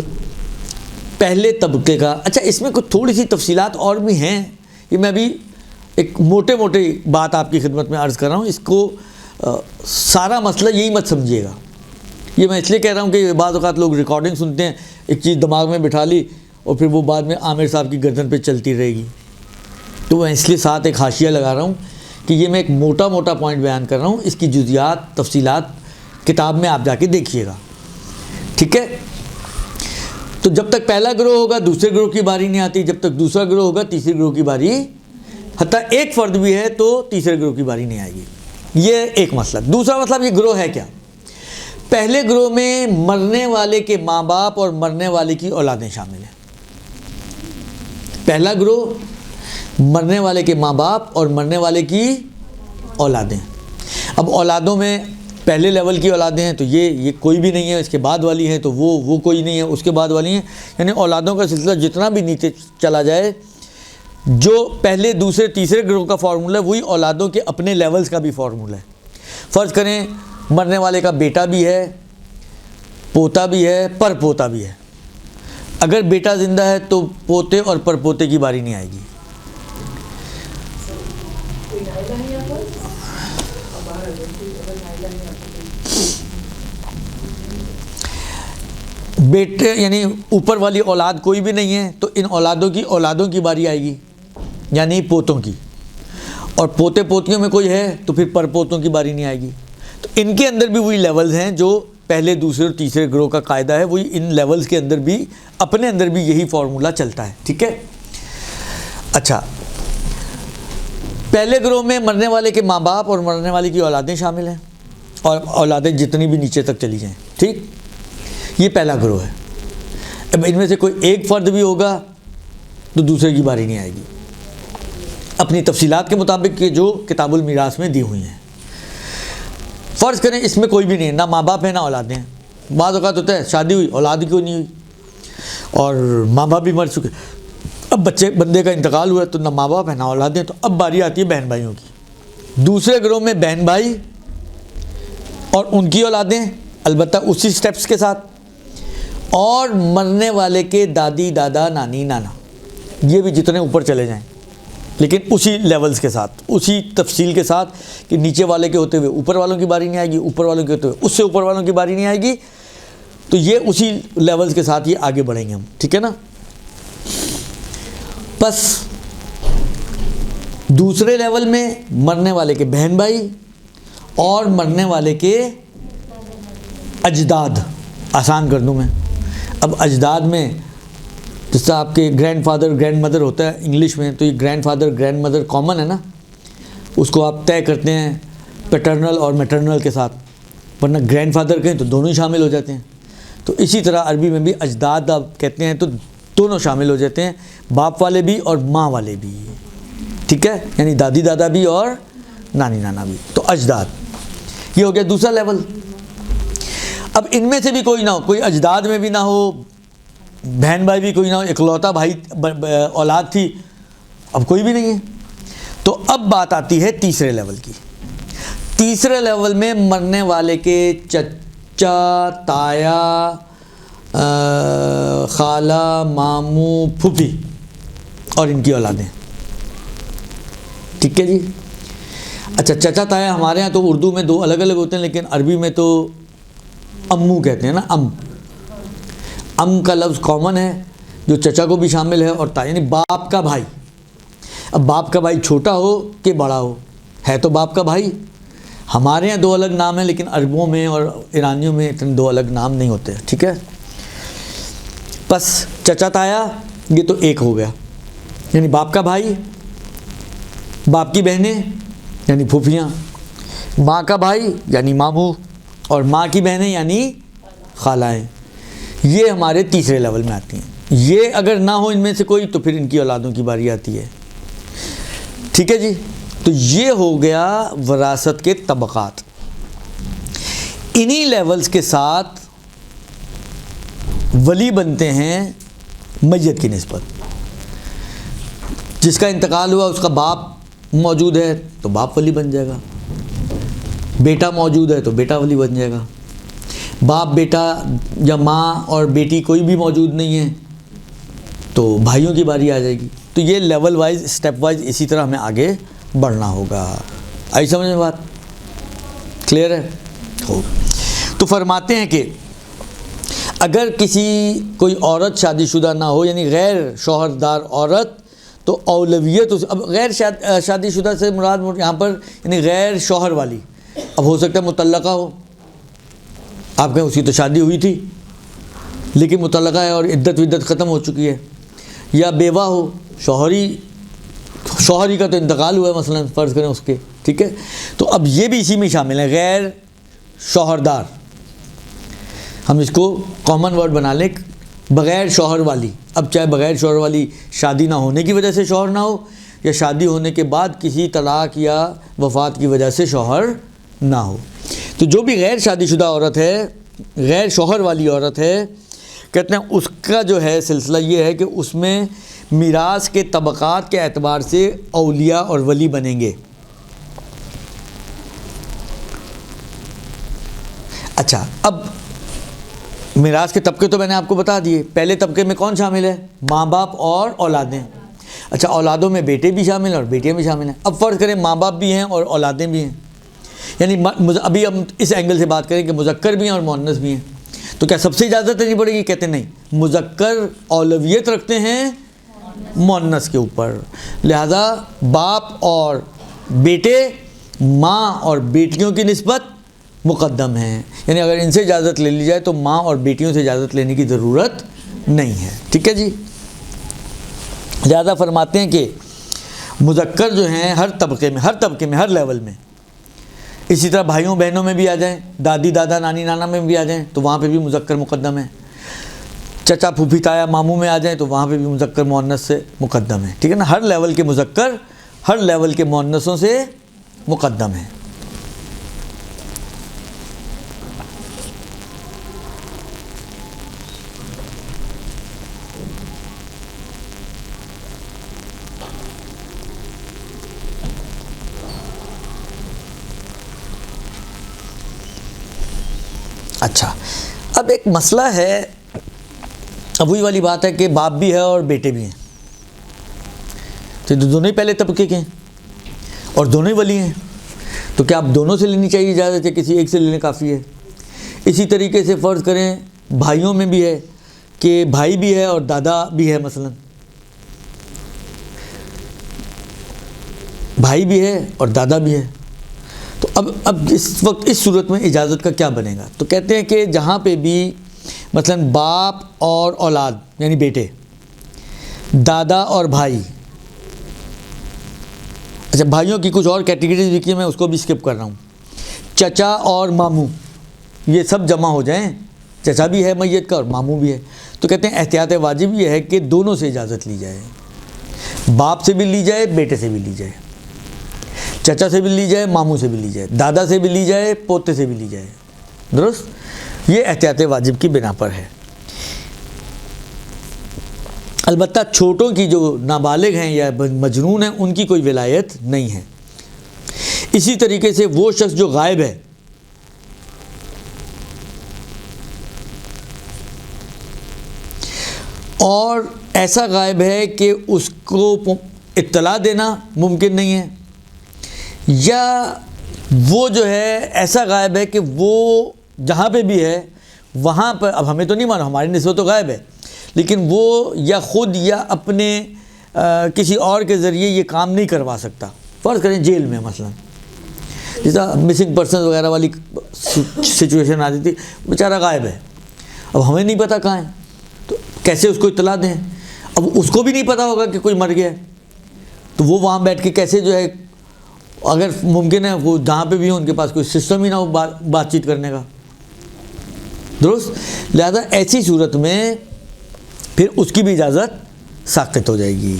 پہلے طبقے کا، اچھا اس میں کچھ تھوڑی سی تفصیلات اور بھی ہیں، یہ میں بھی ایک موٹے بات آپ کی خدمت میں عرض کر رہا ہوں، اس کو سارا مسئلہ یہی مت سمجھیے گا۔ یہ میں اس لیے کہہ رہا ہوں کہ بعض اوقات لوگ ریکارڈنگ سنتے ہیں، ایک چیز دماغ میں بٹھا لی اور پھر وہ بعد میں عامر صاحب کی گردن پہ چلتی رہے گی، تو میں اس لیے ساتھ ایک حاشیہ لگا رہا ہوں کہ یہ میں ایک موٹا پوائنٹ بیان کر رہا ہوں، اس کی جزیات تفصیلات کتاب میں آپ جا کے دیکھیے گا، ٹھیک ہے۔ تو جب تک پہلا گروہ ہوگا دوسرے گروہ کی باری نہیں آتی، جب تک دوسرا گروہ ہوگا تیسرے گروہ کی باری، حتیٰ ایک فرد بھی ہے تو تیسرے گروہ کی باری نہیں آئے گی۔ یہ ایک مسئلہ۔ دوسرا مطلب یہ گروہ ہے کیا؟ پہلے گروہ میں مرنے والے کے ماں باپ اور مرنے والے کی اولادیں شامل ہیں۔ پہلا گروہ مرنے والے کے ماں باپ اور مرنے والے کی اولادیں۔ اب اولادوں میں پہلے لیول کی اولادیں ہیں تو یہ کوئی بھی نہیں ہے، اس کے بعد والی ہیں تو وہ کوئی نہیں ہے، اس کے بعد والی ہیں، یعنی اولادوں کا سلسلہ جتنا بھی نیچے چلا جائے، جو پہلے دوسرے تیسرے گروہ کا فارمولہ ہے وہی اولادوں کے اپنے لیولز کا بھی فارمولہ ہے۔ فرض کریں مرنے والے کا بیٹا بھی ہے، پوتا بھی ہے، پر پوتا بھی ہے، اگر بیٹا زندہ ہے تو پوتے اور پر پوتے کی باری نہیں آئے گی۔ بیٹے یعنی اوپر والی اولاد کوئی بھی نہیں ہے تو ان اولادوں کی باری آئے گی، یعنی پوتوں کی، اور پوتے پوتیوں میں کوئی ہے تو پھر پر پوتوں کی باری نہیں آئے گی۔ تو ان کے اندر بھی وہی لیولز ہیں جو پہلے دوسرے اور تیسرے گروہ کا قاعدہ ہے، وہی ان لیولز کے اندر بھی اپنے اندر بھی یہی فارمولہ چلتا ہے، ٹھیک ہے۔ اچھا پہلے گروہ میں مرنے والے کے ماں باپ اور مرنے والے کی اولادیں شامل ہیں، اور اولادیں جتنی بھی نیچے تک چلی جائیں، ٹھیک، یہ پہلا گروہ ہے۔ اب ان میں سے کوئی ایک فرد بھی ہوگا تو دوسرے کی باری نہیں آئے گی، اپنی تفصیلات کے مطابق کہ جو کتاب المیراث میں دی ہوئی ہیں۔ فرض کریں اس میں کوئی بھی نہیں ہے، نہ ماں باپ ہیں نہ اولادیں ہیں، بعض اوقات ہوتا ہے شادی ہوئی اولاد کیوں نہیں ہوئی اور ماں باپ بھی مر چکے، اب بندے کا انتقال ہوا ہے تو نہ ماں باپ ہے نہ اولادیں، تو اب باری آتی ہے بہن بھائیوں کی۔ دوسرے گروہ میں بہن بھائی اور ان کی اولادیں، البتہ اسی سٹیپس کے ساتھ، اور مرنے والے کے دادی دادا نانی نانا، یہ بھی جتنے اوپر چلے جائیں، لیکن اسی لیولز کے ساتھ، اسی تفصیل کے ساتھ کہ نیچے والے کے ہوتے ہوئے اوپر والوں کی باری نہیں آئے گی، اوپر والوں کے ہوتے ہوئے اس سے اوپر والوں کی باری نہیں آئے گی، تو یہ اسی لیولز کے ساتھ یہ آگے بڑھیں گے ہم، ٹھیک ہے نا۔ بس دوسرے لیول میں مرنے والے کے بہن بھائی اور مرنے والے کے اجداد، آسان کر دوں میں، اب اجداد میں جس طرح آپ کے گرینڈ فادر گرینڈ مدر ہوتا ہے انگلش میں، تو یہ grand father grand mother common ہے نا، اس کو آپ طے کرتے ہیں پیٹرنل اور میٹرنل کے ساتھ، ورنہ گرینڈ فادر کہیں تو دونوں ہی شامل ہو جاتے ہیں۔ تو اسی طرح عربی میں بھی اجداد آپ کہتے ہیں تو دونوں شامل ہو جاتے ہیں، باپ والے بھی اور ماں والے بھی، ٹھیک ہے، یعنی دادی دادا بھی اور نانی نانا بھی، تو اجداد یہ ہو گیا دوسرا لیول۔ اب ان میں سے بھی کوئی نہ ہو، کوئی اجداد میں بھی نہ ہو، بہن بھائی بھی کوئی نہ ہو، اکلوتا بھائی اولاد تھی، اب کوئی بھی نہیں ہے، تو اب بات آتی ہے تیسرے لیول کی۔ تیسرے لیول میں مرنے والے کے چچا، تایا، خالہ، ماموں، پھوپھی اور ان کی اولادیں، ٹھیک ہے جی۔ اچھا چچا تایا ہمارے ہاں تو اردو میں دو الگ الگ ہوتے ہیں، لیکن عربی میں تو امو کہتے ہیں نا، ام کا لفظ کامن ہے جو چچا کو بھی شامل ہے، اور تایا یعنی باپ کا بھائی۔ اب باپ کا بھائی چھوٹا ہو کہ بڑا ہو، ہے تو باپ کا بھائی۔ ہمارے یہاں دو الگ نام ہیں، لیکن عربوں میں اور ایرانیوں میں اتنے دو الگ نام نہیں ہوتے، ٹھیک ہے۔ بس چچا تایا یہ تو ایک ہو گیا، یعنی باپ کا بھائی، باپ کی بہنیں یعنی پھوپھیاں، ماں کا بھائی یعنی ماموں، اور ماں کی بہنیں یعنی خالائیں، یہ ہمارے تیسرے لیول میں آتی ہیں۔ یہ اگر نہ ہو ان میں سے کوئی تو پھر ان کی اولادوں کی باری آتی ہے، ٹھیک ہے جی۔ تو یہ ہو گیا وراثت کے طبقات۔ انہی لیولز کے ساتھ ولی بنتے ہیں میت کی نسبت۔ جس کا انتقال ہوا اس کا باپ موجود ہے تو باپ ولی بن جائے گا، بیٹا موجود ہے تو بیٹا ولی بن جائے گا، باپ بیٹا یا ماں اور بیٹی کوئی بھی موجود نہیں ہے تو بھائیوں کی باری آ جائے گی۔ تو یہ لیول وائز اسٹیپ وائز اسی طرح ہمیں آگے بڑھنا ہوگا۔ آئی سمجھ میں بات؟ کلیئر ہے؟ ہو تو فرماتے ہیں کہ اگر کوئی عورت شادی شدہ نہ ہو، یعنی غیر شوہردار عورت، تو اولویت اب غیر شادی شدہ سے مراد یہاں پر یعنی غیر شوہر والی، اب ہو سکتا ہے مطلقہ ہو، آپ کہیں اس کی تو شادی ہوئی تھی لیکن مطلقہ ہے اور عدت ودت ختم ہو چکی ہے، یا بیوہ ہو، شوہری کا تو انتقال ہوا ہے مثلا فرض کریں اس کے، ٹھیک ہے، تو اب یہ بھی اسی میں شامل ہے، غیر شوہردار، ہم اس کو کامن ورڈ بنا لیں، بغیر شوہر والی۔ اب چاہے بغیر شوہر والی شادی نہ ہونے کی وجہ سے شوہر نہ ہو، یا شادی ہونے کے بعد کسی طلاق یا وفات کی وجہ سے شوہر نہ ہو، تو جو بھی غیر شادی شدہ عورت ہے، غیر شوہر والی عورت ہے، کہتے ہیں اس کا جو ہے سلسلہ یہ ہے کہ اس میں میراث کے طبقات کے اعتبار سے اولیاء اور ولی بنیں گے۔ اچھا، اب میراث کے طبقے تو میں نے آپ کو بتا دیے۔ پہلے طبقے میں کون شامل ہے؟ ماں باپ اور اولادیں۔ اچھا، اولادوں میں بیٹے بھی شامل ہیں اور بیٹیاں بھی شامل ہیں۔ اب فرض کریں ماں باپ بھی ہیں اور اولادیں بھی ہیں، یعنی ابھی ہم اس اینگل سے بات کریں کہ مذکر بھی ہیں اور مؤنث بھی ہیں، تو کیا سب سے اجازت نہیں پڑے گی؟ کہتے نہیں، مذکر اولویت رکھتے ہیں مؤنث کے اوپر، لہذا باپ اور بیٹے ماں اور بیٹیوں کی نسبت مقدم ہیں، یعنی اگر ان سے اجازت لے لی جائے تو ماں اور بیٹیوں سے اجازت لینے کی ضرورت نہیں ہے، ٹھیک ہے جی۔ لہذا فرماتے ہیں کہ مذکر جو ہیں ہر طبقے میں ہر لیول میں، اسی طرح بھائیوں بہنوں میں بھی آ جائیں، دادی دادا نانی نانا میں بھی آ جائیں تو وہاں پہ بھی مذکر مقدم ہے، چچا پھوپھی تایا ماموں میں آ جائیں تو وہاں پہ بھی مذکر مؤنث سے مقدم ہے، ٹھیک ہے نا۔ ہر لیول کے مذکر ہر لیول کے مؤنثوں سے مقدم ہے۔ اچھا، اب ایک مسئلہ ہے، اب وہی والی بات ہے کہ باپ بھی ہے اور بیٹے بھی ہیں، تو دونوں ہی پہلے طبقے کے ہیں اور دونوں ہی ولی ہیں، تو کیا آپ دونوں سے لینی چاہیے اجازت ہے، کسی ایک سے لینے کافی ہے؟ اسی طریقے سے فرض کریں بھائیوں میں بھی ہے کہ بھائی بھی ہے اور دادا بھی ہے، مثلا بھائی بھی ہے اور دادا بھی ہے، تو اب اس وقت اس صورت میں اجازت کا کیا بنے گا؟ تو کہتے ہیں کہ جہاں پہ بھی مثلا باپ اور اولاد یعنی بیٹے، دادا اور بھائی، اچھا بھائیوں کی کچھ اور کیٹیگریز لکھی ہیں، میں اس کو بھی اسکپ کر رہا ہوں، چچا اور ماموں، یہ سب جمع ہو جائیں، چچا بھی ہے میت کا اور ماموں بھی ہے، تو کہتے ہیں احتیاط واجب یہ ہے کہ دونوں سے اجازت لی جائے، باپ سے بھی لی جائے، بیٹے سے بھی لی جائے، چچا سے بھی لی جائے، ماموں سے بھی لی جائے، دادا سے بھی لی جائے، پوتے سے بھی لی جائے، درست؟ یہ احتیاط واجب کی بنا پر ہے۔ البتہ چھوٹوں کی جو نابالغ ہیں یا مجنون ہیں ان کی کوئی ولایت نہیں ہے۔ اسی طریقے سے وہ شخص جو غائب ہے، اور ایسا غائب ہے کہ اس کو اطلاع دینا ممکن نہیں ہے، یا وہ جو ہے ایسا غائب ہے کہ وہ جہاں پہ بھی ہے وہاں پر، اب ہمیں تو نہیں معلوم، ہماری نسبت تو غائب ہے، لیکن وہ یا خود یا اپنے کسی اور کے ذریعے یہ کام نہیں کروا سکتا۔ فرض کریں جیل میں مثلا جیسا مسنگ پرسنز وغیرہ والی سچویشن آتی تھی، بیچارہ غائب ہے، اب ہمیں نہیں پتہ کہاں ہے، تو کیسے اس کو اطلاع دیں؟ اب اس کو بھی نہیں پتہ ہوگا کہ کوئی مر گیا ہے، تو وہ وہاں بیٹھ کے کیسے جو ہے، اگر ممکن ہے وہ جہاں پہ بھی ہو ان کے پاس کوئی سسٹم ہی نہ ہو بات چیت کرنے کا، درست؟ لہذا ایسی صورت میں پھر اس کی بھی اجازت ساقط ہو جائے گی۔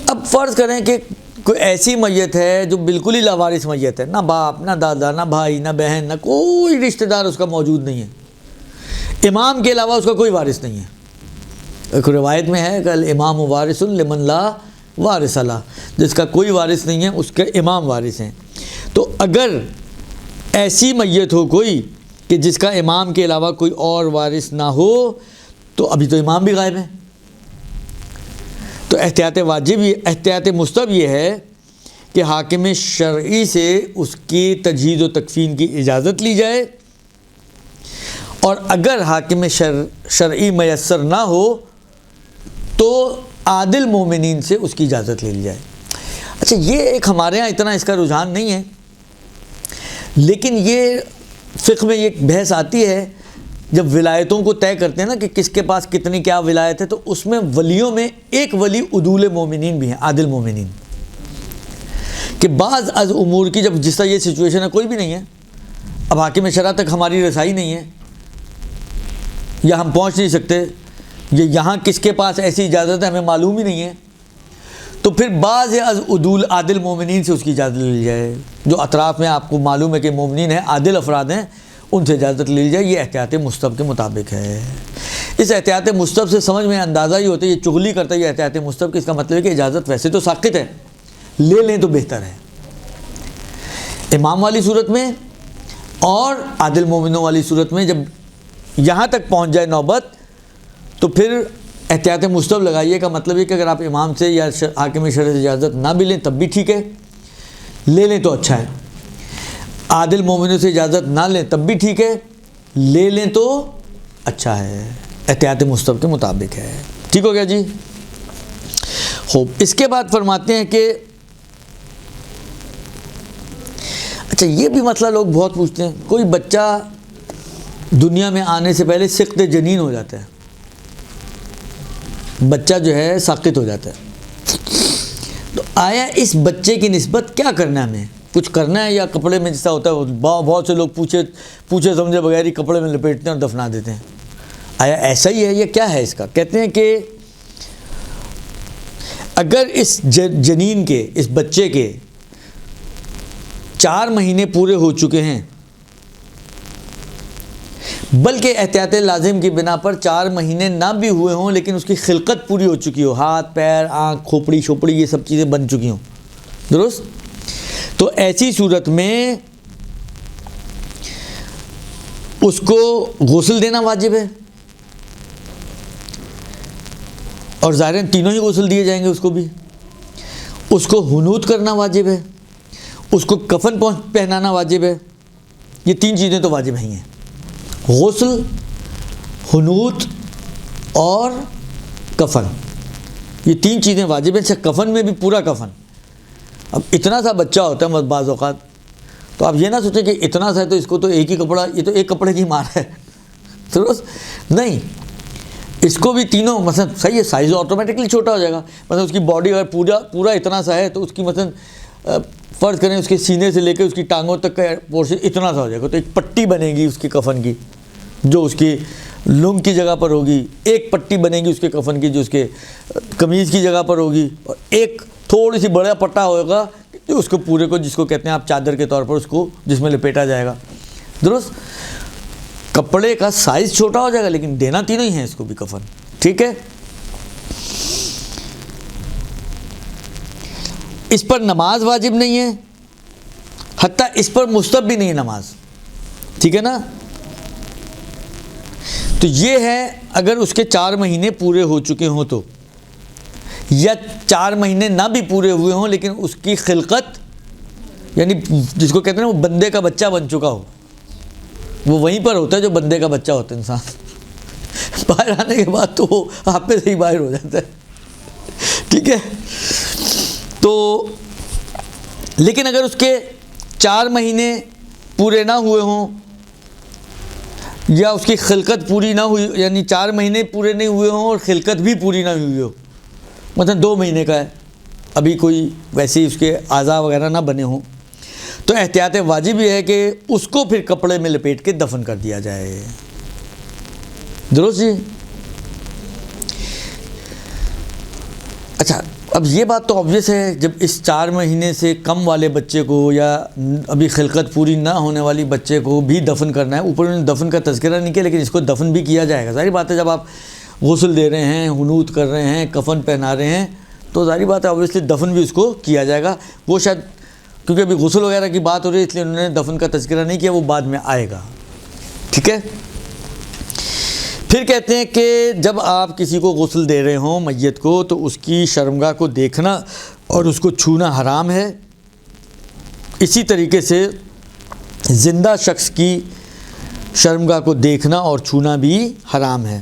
اب فرض کریں کہ کوئی ایسی میت ہے جو بالکل ہی لاوارث میت ہے، نہ باپ، نہ دادا، نہ بھائی، نہ بہن، نہ کوئی رشتہ دار اس کا موجود نہیں ہے، امام کے علاوہ اس کا کوئی وارث نہیں ہے۔ ایک روایت میں ہے کہ الامام وارث لمن لا وارث لہ، جس کا کوئی وارث نہیں ہے اس کے امام وارث ہیں۔ تو اگر ایسی میت ہو کوئی کہ جس کا امام کے علاوہ کوئی اور وارث نہ ہو، تو ابھی تو امام بھی غائب ہیں، تو احتیاط واجب، احتیاط مستحب یہ ہے کہ حاکم شرعی سے اس کی تجہیز و تکفین کی اجازت لی جائے، اور اگر حاکم شرعی میسر نہ ہو تو عادل مومنین سے اس کی اجازت لے لی جائے۔ اچھا، یہ ایک ہمارے ہاں اتنا اس کا رجحان نہیں ہے، لیکن یہ فقہ میں ایک بحث آتی ہے جب ولایتوں کو طے کرتے ہیں نا کہ کس کے پاس کتنی کیا ولایت ہے، تو اس میں ولیوں میں ایک ولی عدول مومنین بھی ہیں، عادل مومنین، کہ بعض از امور کی جب جس طرح یہ سچویشن ہے کوئی بھی نہیں ہے، اب حاکم شرع تک ہماری رسائی نہیں ہے یا ہم پہنچ نہیں سکتے، یہ یہاں کس کے پاس ایسی اجازت ہے ہمیں معلوم ہی نہیں ہے، تو پھر بعض از عدول عادل مومنین سے اس کی اجازت لے لی جائے، جو اطراف میں آپ کو معلوم ہے کہ مومنین ہیں، عادل افراد ہیں، ان سے اجازت لے لی جائے۔ یہ احتیاط مستحب کے مطابق ہے۔ اس احتیاط مستحب سے سمجھ میں اندازہ ہی ہوتا ہے، یہ چغلی کرتا ہے یہ احتیاط مستحب، کہ اس کا مطلب ہے کہ اجازت ویسے تو ساقط ہے، لے لیں تو بہتر ہے، امام والی صورت میں اور عادل مومنوں والی صورت میں۔ جب یہاں تک پہنچ جائے نوبت تو پھر احتیاط مستحب لگائیے کا مطلب ہے کہ اگر آپ امام سے یا حاکم شرع سے اجازت نہ بھی لیں تب بھی ٹھیک ہے، لے لیں تو اچھا ہے، عادل مومنوں سے اجازت نہ لیں تب بھی ٹھیک ہے، لے لیں تو اچھا ہے، احتیاط مستحب کے مطابق ہے۔ ٹھیک ہو گیا جی؟ خوب، اس کے بعد فرماتے ہیں کہ اچھا یہ بھی مسئلہ لوگ بہت پوچھتے ہیں، کوئی بچہ دنیا میں آنے سے پہلے سقط جنین ہو جاتا ہے، بچہ جو ہے ساقط ہو جاتا ہے، تو آیا اس بچے کی نسبت کیا کرنا ہے، ہمیں کچھ کرنا ہے، یا کپڑے میں جیسا ہوتا ہے بہت سے لوگ پوچھے سمجھے بغیر ہی کپڑے میں لپیٹتے ہیں اور دفنا دیتے ہیں، آیا ایسا ہی ہے یا کیا ہے اس کا؟ کہتے ہیں کہ اگر اس جنین کے، اس بچے کے 4 مہینے پورے ہو چکے ہیں، بلکہ احتیاط لازم کی بنا پر 4 مہینے نہ بھی ہوئے ہوں لیکن اس کی خلقت پوری ہو چکی ہو، ہاتھ، پیر، آنکھ، کھوپڑی شوپڑی یہ سب چیزیں بن چکی ہوں، درست؟ تو ایسی صورت میں اس کو غسل دینا واجب ہے، اور ظاہراً تینوں ہی غسل دیے جائیں گے اس کو بھی. اس کو حنوط کرنا واجب ہے، اس کو کفن پہنانا واجب ہے. یہ 3 چیزیں تو واجب ہی ہیں، غسل، حنوط اور کفن. یہ 3 چیزیں واجب ہیں. اچھا کفن میں بھی پورا کفن. اب اتنا سا بچہ ہوتا ہے بعض اوقات، تو آپ یہ نہ سوچیں کہ اتنا سا ہے تو اس کو تو ایک ہی کپڑا، یہ تو ایک کپڑے کی مار ہے، درست نہیں. اس کو بھی تینوں مثلا صحیح ہے، سائز آٹومیٹکلی چھوٹا ہو جائے گا. مثلا اس کی باڈی اگر پورا اتنا سا ہے تو اس کی مثلا فرض کریں اس کے سینے سے لے کے اس کی ٹانگوں تک کا پورشن اتنا سا ہو جائے گا، تو ایک پٹی بنے گی اس کے کفن کی جو اس کی لنگ کی جگہ پر ہوگی، ایک پٹی بنے گی اس کے کفن کی جو اس کے قمیض کی جگہ پر ہوگی، اور ایک تھوڑی سی بڑا پٹا ہوگا جو اس کو پورے کو، جس کو کہتے ہیں آپ چادر کے طور پر، اس کو جس میں لپیٹا جائے گا. درست. کپڑے کا سائز چھوٹا ہو جائے گا لیکن دینا تینوں ہی ہیں اس کو بھی کفن. ٹھیک ہے. اس پر نماز واجب نہیں ہے، حتیٰ اس پر مستحب بھی نہیں ہے نماز. ٹھیک ہے نا. تو یہ ہے اگر اس کے 4 مہینے پورے ہو چکے ہوں تو، یا 4 مہینے نہ بھی پورے ہوئے ہوں لیکن اس کی خلقت یعنی جس کو کہتے ہیں وہ بندے کا بچہ بن چکا ہو. وہ وہیں پر ہوتا ہے جو بندے کا بچہ ہوتا ہے. انسان باہر آنے کے بعد تو وہ آپ پہ سے ہی باہر ہو جاتا ہے. ٹھیک ہے. تو لیکن اگر اس کے 4 مہینے پورے نہ ہوئے ہوں یا اس کی خلقت پوری نہ ہوئی، یعنی 4 مہینے پورے نہیں ہوئے ہوں اور خلقت بھی پوری نہ ہوئی ہو، مثلا 2 مہینے کا ہے ابھی، کوئی ویسے اس کے اعضاء وغیرہ نہ بنے ہوں، تو احتیاط واجب یہ ہے کہ اس کو پھر کپڑے میں لپیٹ کے دفن کر دیا جائے. درست جی. اچھا اب یہ بات تو obvious ہے، جب اس 4 مہینے سے کم والے بچے کو یا ابھی خلقت پوری نہ ہونے والی بچے کو بھی دفن کرنا ہے، اوپر انہوں نے دفن کا تذکرہ نہیں کیا لیکن اس کو دفن بھی کیا جائے گا. ظاہری بات ہے جب آپ غسل دے رہے ہیں، حنوط کر رہے ہیں، کفن پہنا رہے ہیں، تو ظاہری بات ہے obviously دفن بھی اس کو کیا جائے گا. وہ شاید کیونکہ ابھی غسل وغیرہ کی بات ہو رہی ہے اس لیے انہوں نے دفن کا تذکرہ نہیں کیا، وہ بعد میں آئے گا. ٹھیک ہے. پھر کہتے ہیں کہ جب آپ کسی کو غسل دے رہے ہوں میت کو، تو اس کی شرمگاہ کو دیکھنا اور اس کو چھونا حرام ہے. اسی طریقے سے زندہ شخص کی شرمگاہ کو دیکھنا اور چھونا بھی حرام ہے.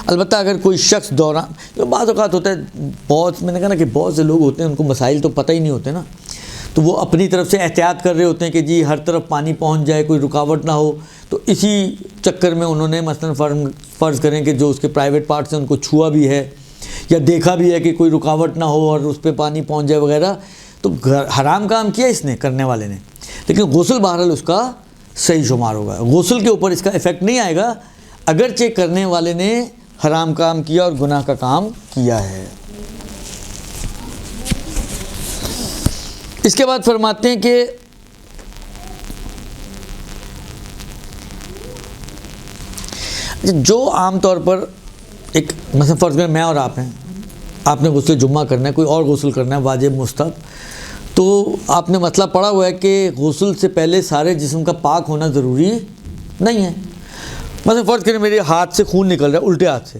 البتہ اگر کوئی شخص دوران، بعض اوقات ہوتا ہے بہت، میں نے کہا نا کہ بہت سے لوگ ہوتے ہیں ان کو مسائل تو پتہ ہی نہیں ہوتے نا، تو وہ اپنی طرف سے احتیاط کر رہے ہوتے ہیں کہ جی ہر طرف پانی پہنچ جائے، کوئی رکاوٹ نہ ہو. تو اسی چکر میں انہوں نے مثلا فرض کریں کہ جو اس کے پرائیویٹ پارٹس ہیں ان کو چھوا بھی ہے یا دیکھا بھی ہے کہ کوئی رکاوٹ نہ ہو اور اس پہ پانی پہنچ جائے وغیرہ، تو حرام کام کیا اس نے، کرنے والے نے. لیکن غسل بہرحال اس کا صحیح شمار ہوگا، غسل کے اوپر اس کا ایفیکٹ نہیں آئے گا، اگرچہ کرنے والے نے حرام کام کیا اور گناہ کا کام کیا ہے. اس کے بعد فرماتے ہیں کہ جو عام طور پر ایک مثلا فرض کریں میں اور آپ ہیں، آپ نے غسل جمعہ کرنا ہے، کوئی اور غسل کرنا ہے واجب مستحب، تو آپ نے مسئلہ پڑھا ہوا ہے کہ غسل سے پہلے سارے جسم کا پاک ہونا ضروری نہیں ہے. مثلا فرض کریں میرے ہاتھ سے خون نکل رہا ہے الٹے ہاتھ سے،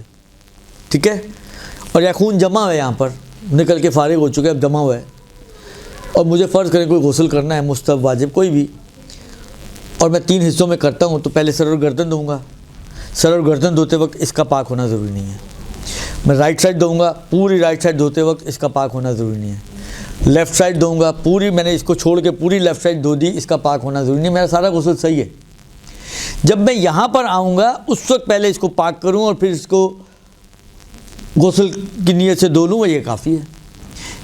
ٹھیک ہے، اور یا خون جمع ہوا ہے، یہاں پر نکل کے فارغ ہو چکے اب جمع ہوا ہے، اور مجھے فرض کریں کوئی غسل کرنا ہے مستحب واجب کوئی بھی، اور میں 3 حصوں میں کرتا ہوں، تو پہلے سر اور گردن دوں گا. سر اور گردن دھوتے وقت اس کا پاک ہونا ضروری نہیں ہے. میں رائٹ سائڈ دوں گا، پوری رائٹ سائڈ دھوتے وقت اس کا پاک ہونا ضروری نہیں ہے. لیفٹ سائڈ دوں گا پوری، میں نے اس کو چھوڑ کے پوری لیفٹ سائڈ دھو دی، اس کا پاک ہونا ضروری نہیں ہے. میرا سارا غسل صحیح ہے. جب میں یہاں پر آؤں گا اس وقت پہلے اس کو پاک کروں اور پھر اس کو غسل کی نیت سے دھو لوں گا، یہ کافی ہے.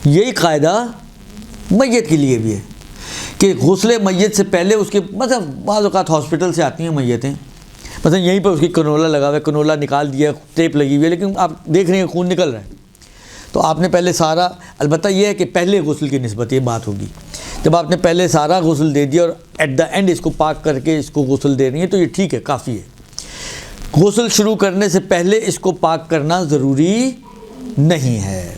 یہی قاعدہ میت کے لیے بھی ہے کہ غسل میت سے پہلے اس کے، مطلب بعض اوقات ہاسپٹل سے آتی ہیں میتیں، مثلا یہیں پر اس کی کنولا لگا ہوا ہے، کنولا نکال دیا، ٹیپ لگی ہوئی ہے، لیکن آپ دیکھ رہے ہیں خون نکل رہا ہے، تو آپ نے پہلے سارا، البتہ یہ ہے کہ پہلے غسل کی نسبت یہ بات ہوگی، جب آپ نے پہلے سارا غسل دے دیا اور ایٹ دا اینڈ اس کو پاک کر کے اس کو غسل دے رہی ہیں تو یہ ٹھیک ہے، کافی ہے. غسل شروع کرنے سے پہلے اس کو پاک کرنا ضروری نہیں ہے.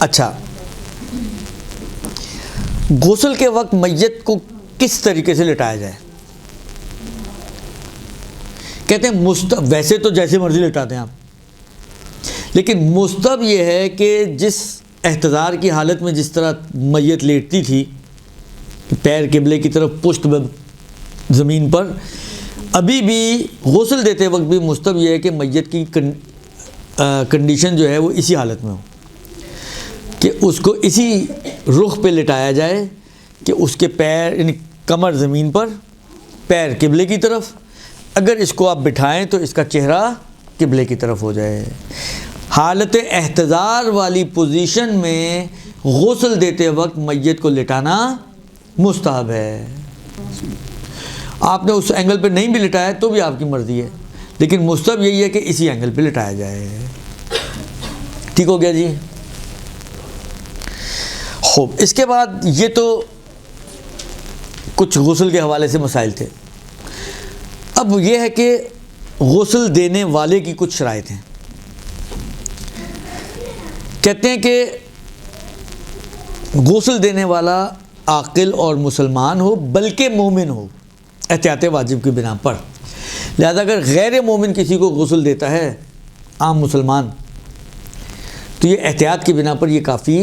اچھا، غسل کے وقت میت کو کس طریقے سے لٹایا جائے؟ کہتے ہیں ویسے تو جیسے مرضی لٹاتے ہیں آپ، لیکن مستحب یہ ہے کہ جس احتضار کی حالت میں جس طرح میت لیٹتی تھی، پیر قبلے کی طرف، پشت زمین پر، ابھی بھی غسل دیتے وقت بھی مستحب یہ ہے کہ میت کی کنڈیشن جو ہے وہ اسی حالت میں ہو، کہ اس کو اسی رخ پہ لٹایا جائے کہ اس کے پیر یعنی کمر زمین پر، پیر قبلے کی طرف، اگر اس کو آپ بٹھائیں تو اس کا چہرہ قبلے کی طرف ہو جائے۔ حالت احتضار والی پوزیشن میں غسل دیتے وقت میت کو لٹانا مستحب ہے۔ آپ نے اس اینگل پہ نہیں بھی لٹایا تو بھی آپ کی مرضی ہے، لیکن مستحب یہی ہے کہ اسی اینگل پہ لٹایا جائے۔ ٹھیک ہو گیا جی؟ خوب، اس کے بعد یہ تو کچھ غسل کے حوالے سے مسائل تھے۔ اب یہ ہے کہ غسل دینے والے کی کچھ شرائط ہیں۔ کہتے ہیں کہ غسل دینے والا عاقل اور مسلمان ہو، بلکہ مومن ہو، احتیاط واجب کی بنا پر۔ لہذا اگر غیر مومن کسی کو غسل دیتا ہے، عام مسلمان، تو یہ احتیاط کی بنا پر یہ کافی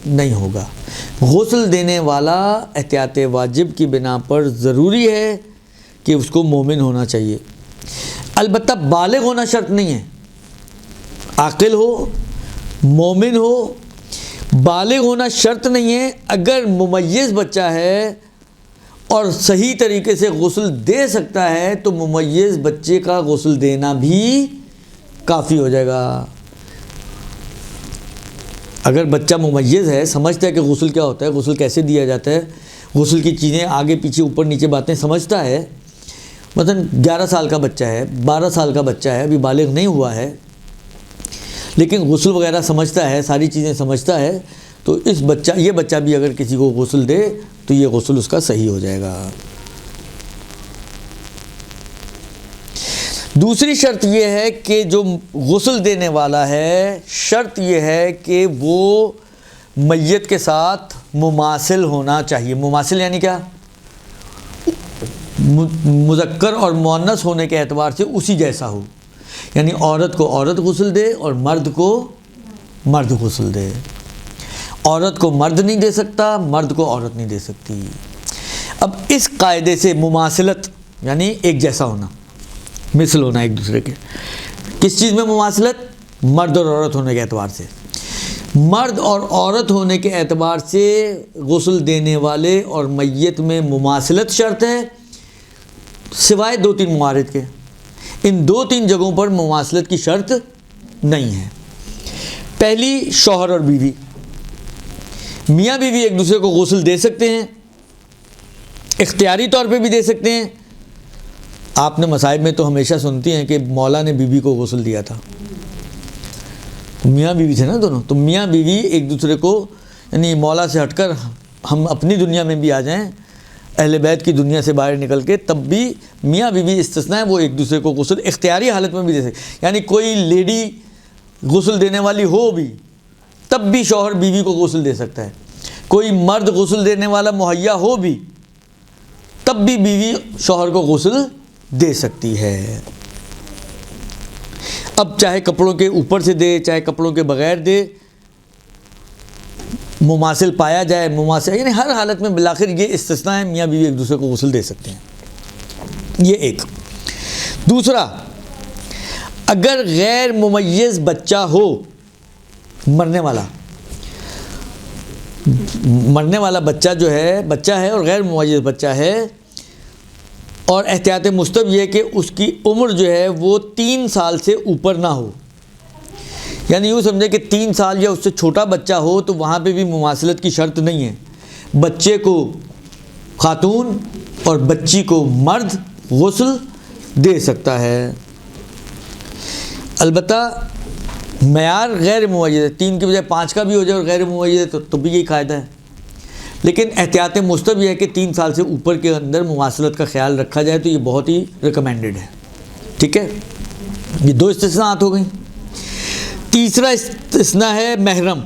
نہیں ہوگا۔ غسل دینے والا احتیاط واجب کی بنا پر ضروری ہے کہ اس کو مومن ہونا چاہیے، البتہ بالغ ہونا شرط نہیں ہے۔ عاقل ہو، مومن ہو، بالغ ہونا شرط نہیں ہے۔ اگر ممیز بچہ ہے اور صحیح طریقے سے غسل دے سکتا ہے تو ممیز بچے کا غسل دینا بھی کافی ہو جائے گا۔ اگر بچہ ممیز ہے، سمجھتا ہے کہ غسل کیا ہوتا ہے، غسل کیسے دیا جاتا ہے، غسل کی چیزیں آگے پیچھے اوپر نیچے باتیں سمجھتا ہے، مثلا 11 سال کا بچہ ہے، 12 سال کا بچہ ہے، ابھی بالغ نہیں ہوا ہے، لیکن غسل وغیرہ سمجھتا ہے، ساری چیزیں سمجھتا ہے، تو یہ بچہ بھی اگر کسی کو غسل دے تو یہ غسل اس کا صحیح ہو جائے گا۔ دوسری شرط یہ ہے کہ جو غسل دینے والا ہے، شرط یہ ہے کہ وہ میت کے ساتھ مماثل ہونا چاہیے۔ مماثل یعنی کیا؟ مذکر اور مؤنث ہونے کے اعتبار سے اسی جیسا ہو، یعنی عورت کو عورت غسل دے اور مرد کو مرد غسل دے۔ عورت کو مرد نہیں دے سکتا، مرد کو عورت نہیں دے سکتی۔ اب اس قاعدے سے مماثلت یعنی ایک جیسا ہونا، مثل ہونا ایک دوسرے کے۔ کس چیز میں مماثلت؟ مرد اور عورت ہونے کے اعتبار سے۔ مرد اور عورت ہونے کے اعتبار سے غسل دینے والے اور میت میں مماثلت شرط ہے، سوائے 2-3 موارد کے۔ ان 2-3 جگہوں پر مماثلت کی شرط نہیں ہے۔ پہلی، شوہر اور بیوی، میاں بیوی ایک دوسرے کو غسل دے سکتے ہیں، اختیاری طور پہ بھی دے سکتے ہیں۔ آپ نے مصائب میں تو ہمیشہ سنتی ہیں کہ مولا نے بیوی کو غسل دیا تھا، میاں بیوی تھے نا دونوں، تو میاں بیوی ایک دوسرے کو، یعنی مولا سے ہٹ کر ہم اپنی دنیا میں بھی آ جائیں، اہل بیت کی دنیا سے باہر نکل کے، تب بھی میاں بیوی استثناء ہے، وہ ایک دوسرے کو غسل اختیاری حالت میں بھی دے سکتے، یعنی کوئی لیڈی غسل دینے والی ہو بھی تب بھی شوہر بیوی کو غسل دے سکتا ہے، کوئی مرد غسل دینے والا مہیا ہو بھی تب بھی بیوی شوہر کو غسل دے سکتی ہے۔ اب چاہے کپڑوں کے اوپر سے دے، چاہے کپڑوں کے بغیر دے، مماثل پایا جائے، مماثل یعنی ہر حالت میں بالآخر یہ استثناء ہے، میاں بیوی ایک دوسرے کو غسل دے سکتے ہیں۔ یہ ایک۔ دوسرا، اگر غیر ممیز بچہ ہو، مرنے والا بچہ جو ہے، بچہ ہے اور غیر ممیز بچہ ہے، اور احتیاط مستحب یہ کہ اس کی عمر جو ہے وہ 3 سال سے اوپر نہ ہو، یعنی یوں سمجھے کہ 3 سال یا اس سے چھوٹا بچہ ہو تو وہاں پہ بھی مماثلت کی شرط نہیں ہے، بچے کو خاتون اور بچی کو مرد غسل دے سکتا ہے۔ البتہ معیار غیر ممیز ہے، 3 کی بجائے 5 کا بھی ہو جائے اور غیر ممیز ہے تو بھی یہی قاعدہ ہے، لیکن احتیاط مستحب یہ ہے کہ 3 سال سے اوپر کے اندر مماثلت کا خیال رکھا جائے، تو یہ بہت ہی ریکمینڈڈ ہے۔ ٹھیک ہے، یہ 2 استثناءات ہو گئیں۔ تیسرا استثناء ہے محرم،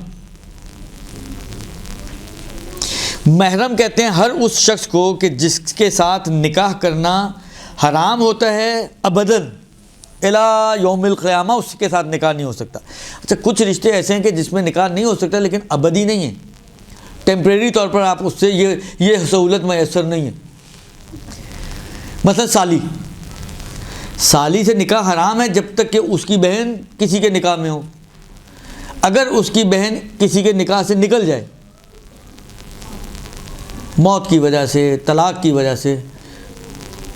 محرم کہتے ہیں ہر اس شخص کو کہ جس کے ساتھ نکاح کرنا حرام ہوتا ہے ابداً الی یوم القیامہ، اس کے ساتھ نکاح نہیں ہو سکتا۔ اچھا، کچھ رشتے ایسے ہیں کہ جس میں نکاح نہیں ہو سکتا لیکن ابدی نہیں ہے، ٹیمپریری طور پر آپ اس سے یہ سہولت میسر نہیں ہے۔ مثلا سالی سے نکاح حرام ہے جب تک کہ اس کی بہن کسی کے نکاح میں ہو۔ اگر اس کی بہن کسی کے نکاح سے نکل جائے، موت کی وجہ سے، طلاق کی وجہ سے،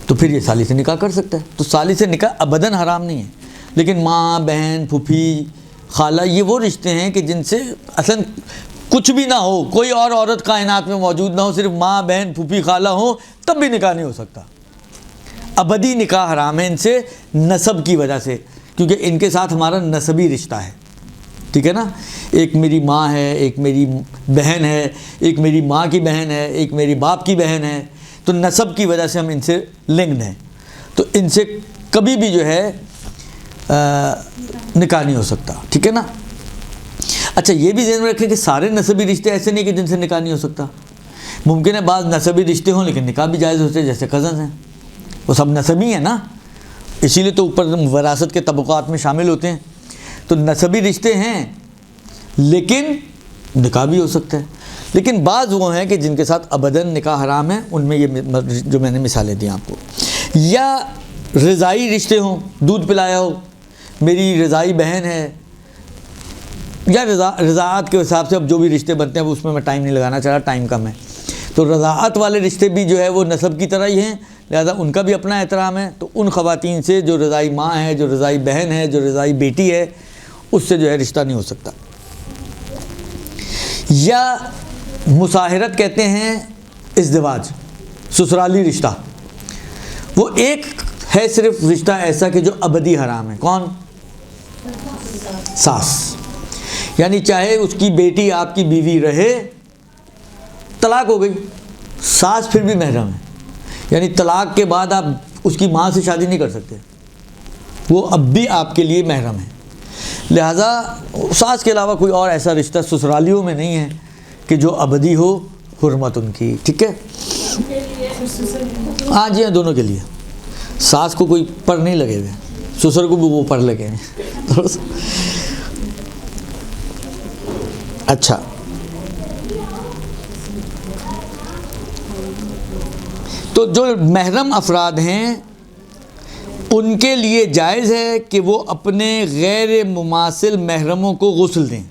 تو پھر یہ سالی سے نکاح کر سکتا ہے۔ تو سالی سے نکاح ابداً حرام نہیں ہے، لیکن ماں، بہن، پھوپھی، خالہ، یہ وہ رشتے ہیں کہ جن سے اصلاً کچھ بھی نہ ہو، کوئی اور عورت کائنات میں موجود نہ ہو، صرف ماں، بہن، پھوپھی، خالہ ہوں، تب بھی نکاح نہیں ہو سکتا۔ ابدی نکاح حرام ہے ان سے نسب کی وجہ سے، کیونکہ ان کے ساتھ ہمارا نسبی رشتہ ہے، ٹھیک ہے نا؟ ایک میری ماں ہے، ایک میری بہن ہے، ایک میری ماں کی بہن ہے، ایک میری باپ کی بہن ہے، تو نسب کی وجہ سے ہم ان سے لنکڈ ہیں، تو ان سے کبھی بھی جو ہے نکاح نہیں ہو سکتا، ٹھیک ہے نا؟ اچھا، یہ بھی ذہن میں رکھیں کہ سارے نسبی رشتے ایسے نہیں کہ جن سے نکاح نہیں ہو سکتا۔ ممکن ہے بعض نسبی رشتے ہوں لیکن نکاح بھی جائز ہوتے ہیں، جیسے کزنز ہیں، وہ سب نسبی ہیں نا، اسی لیے تو اوپر وراثت کے طبقات میں شامل ہوتے ہیں۔ تو نسبی رشتے ہیں لیکن نکاح بھی ہو سکتا ہے، لیکن بعض وہ ہیں کہ جن کے ساتھ ابداً نکاح حرام ہے، ان میں یہ جو میں نے مثالیں دی آپ کو۔ یا رضائی رشتے ہوں، دودھ پلایا ہو، میری رضائی بہن ہے، یا رضاعت کے حساب سے اب جو بھی رشتے بنتے ہیں وہ اس میں ٹائم نہیں لگانا چاہ رہا، ٹائم کم ہے، تو رضاعت والے رشتے بھی جو ہے وہ نسب کی طرح ہی ہیں، لہذا ان کا بھی اپنا احترام ہے۔ تو ان خواتین سے جو رضائی ماں ہے، جو رضائی بہن ہے، جو رضائی بیٹی ہے، اس سے جو ہے رشتہ نہیں ہو سکتا۔ یا مصاہرت کہتے ہیں ازدواج، سسرالی رشتہ، وہ ایک ہے صرف رشتہ ایسا کہ جو ابدی حرام ہے۔ کون؟ ساس، یعنی چاہے اس کی بیٹی آپ کی بیوی رہے، طلاق ہو گئی، ساس پھر بھی محرم ہے، یعنی طلاق کے بعد آپ اس کی ماں سے شادی نہیں کر سکتے، وہ اب بھی آپ کے لیے محرم ہے۔ لہٰذا ساس کے علاوہ کوئی اور ایسا رشتہ سسرالیوں میں نہیں ہے کہ جو ابدی ہو، حرمت ان کی، ٹھیک ہے؟ ہاں جی ہاں، دونوں کے لیے۔ ساس کو کوئی پر نہیں لگے ہوئے، سسر کو بھی وہ پر لگے ہیں۔ اچھا، تو جو محرم افراد ہیں ان کے لیے جائز ہے کہ وہ اپنے غیر مماثل محرموں کو غسل دیں،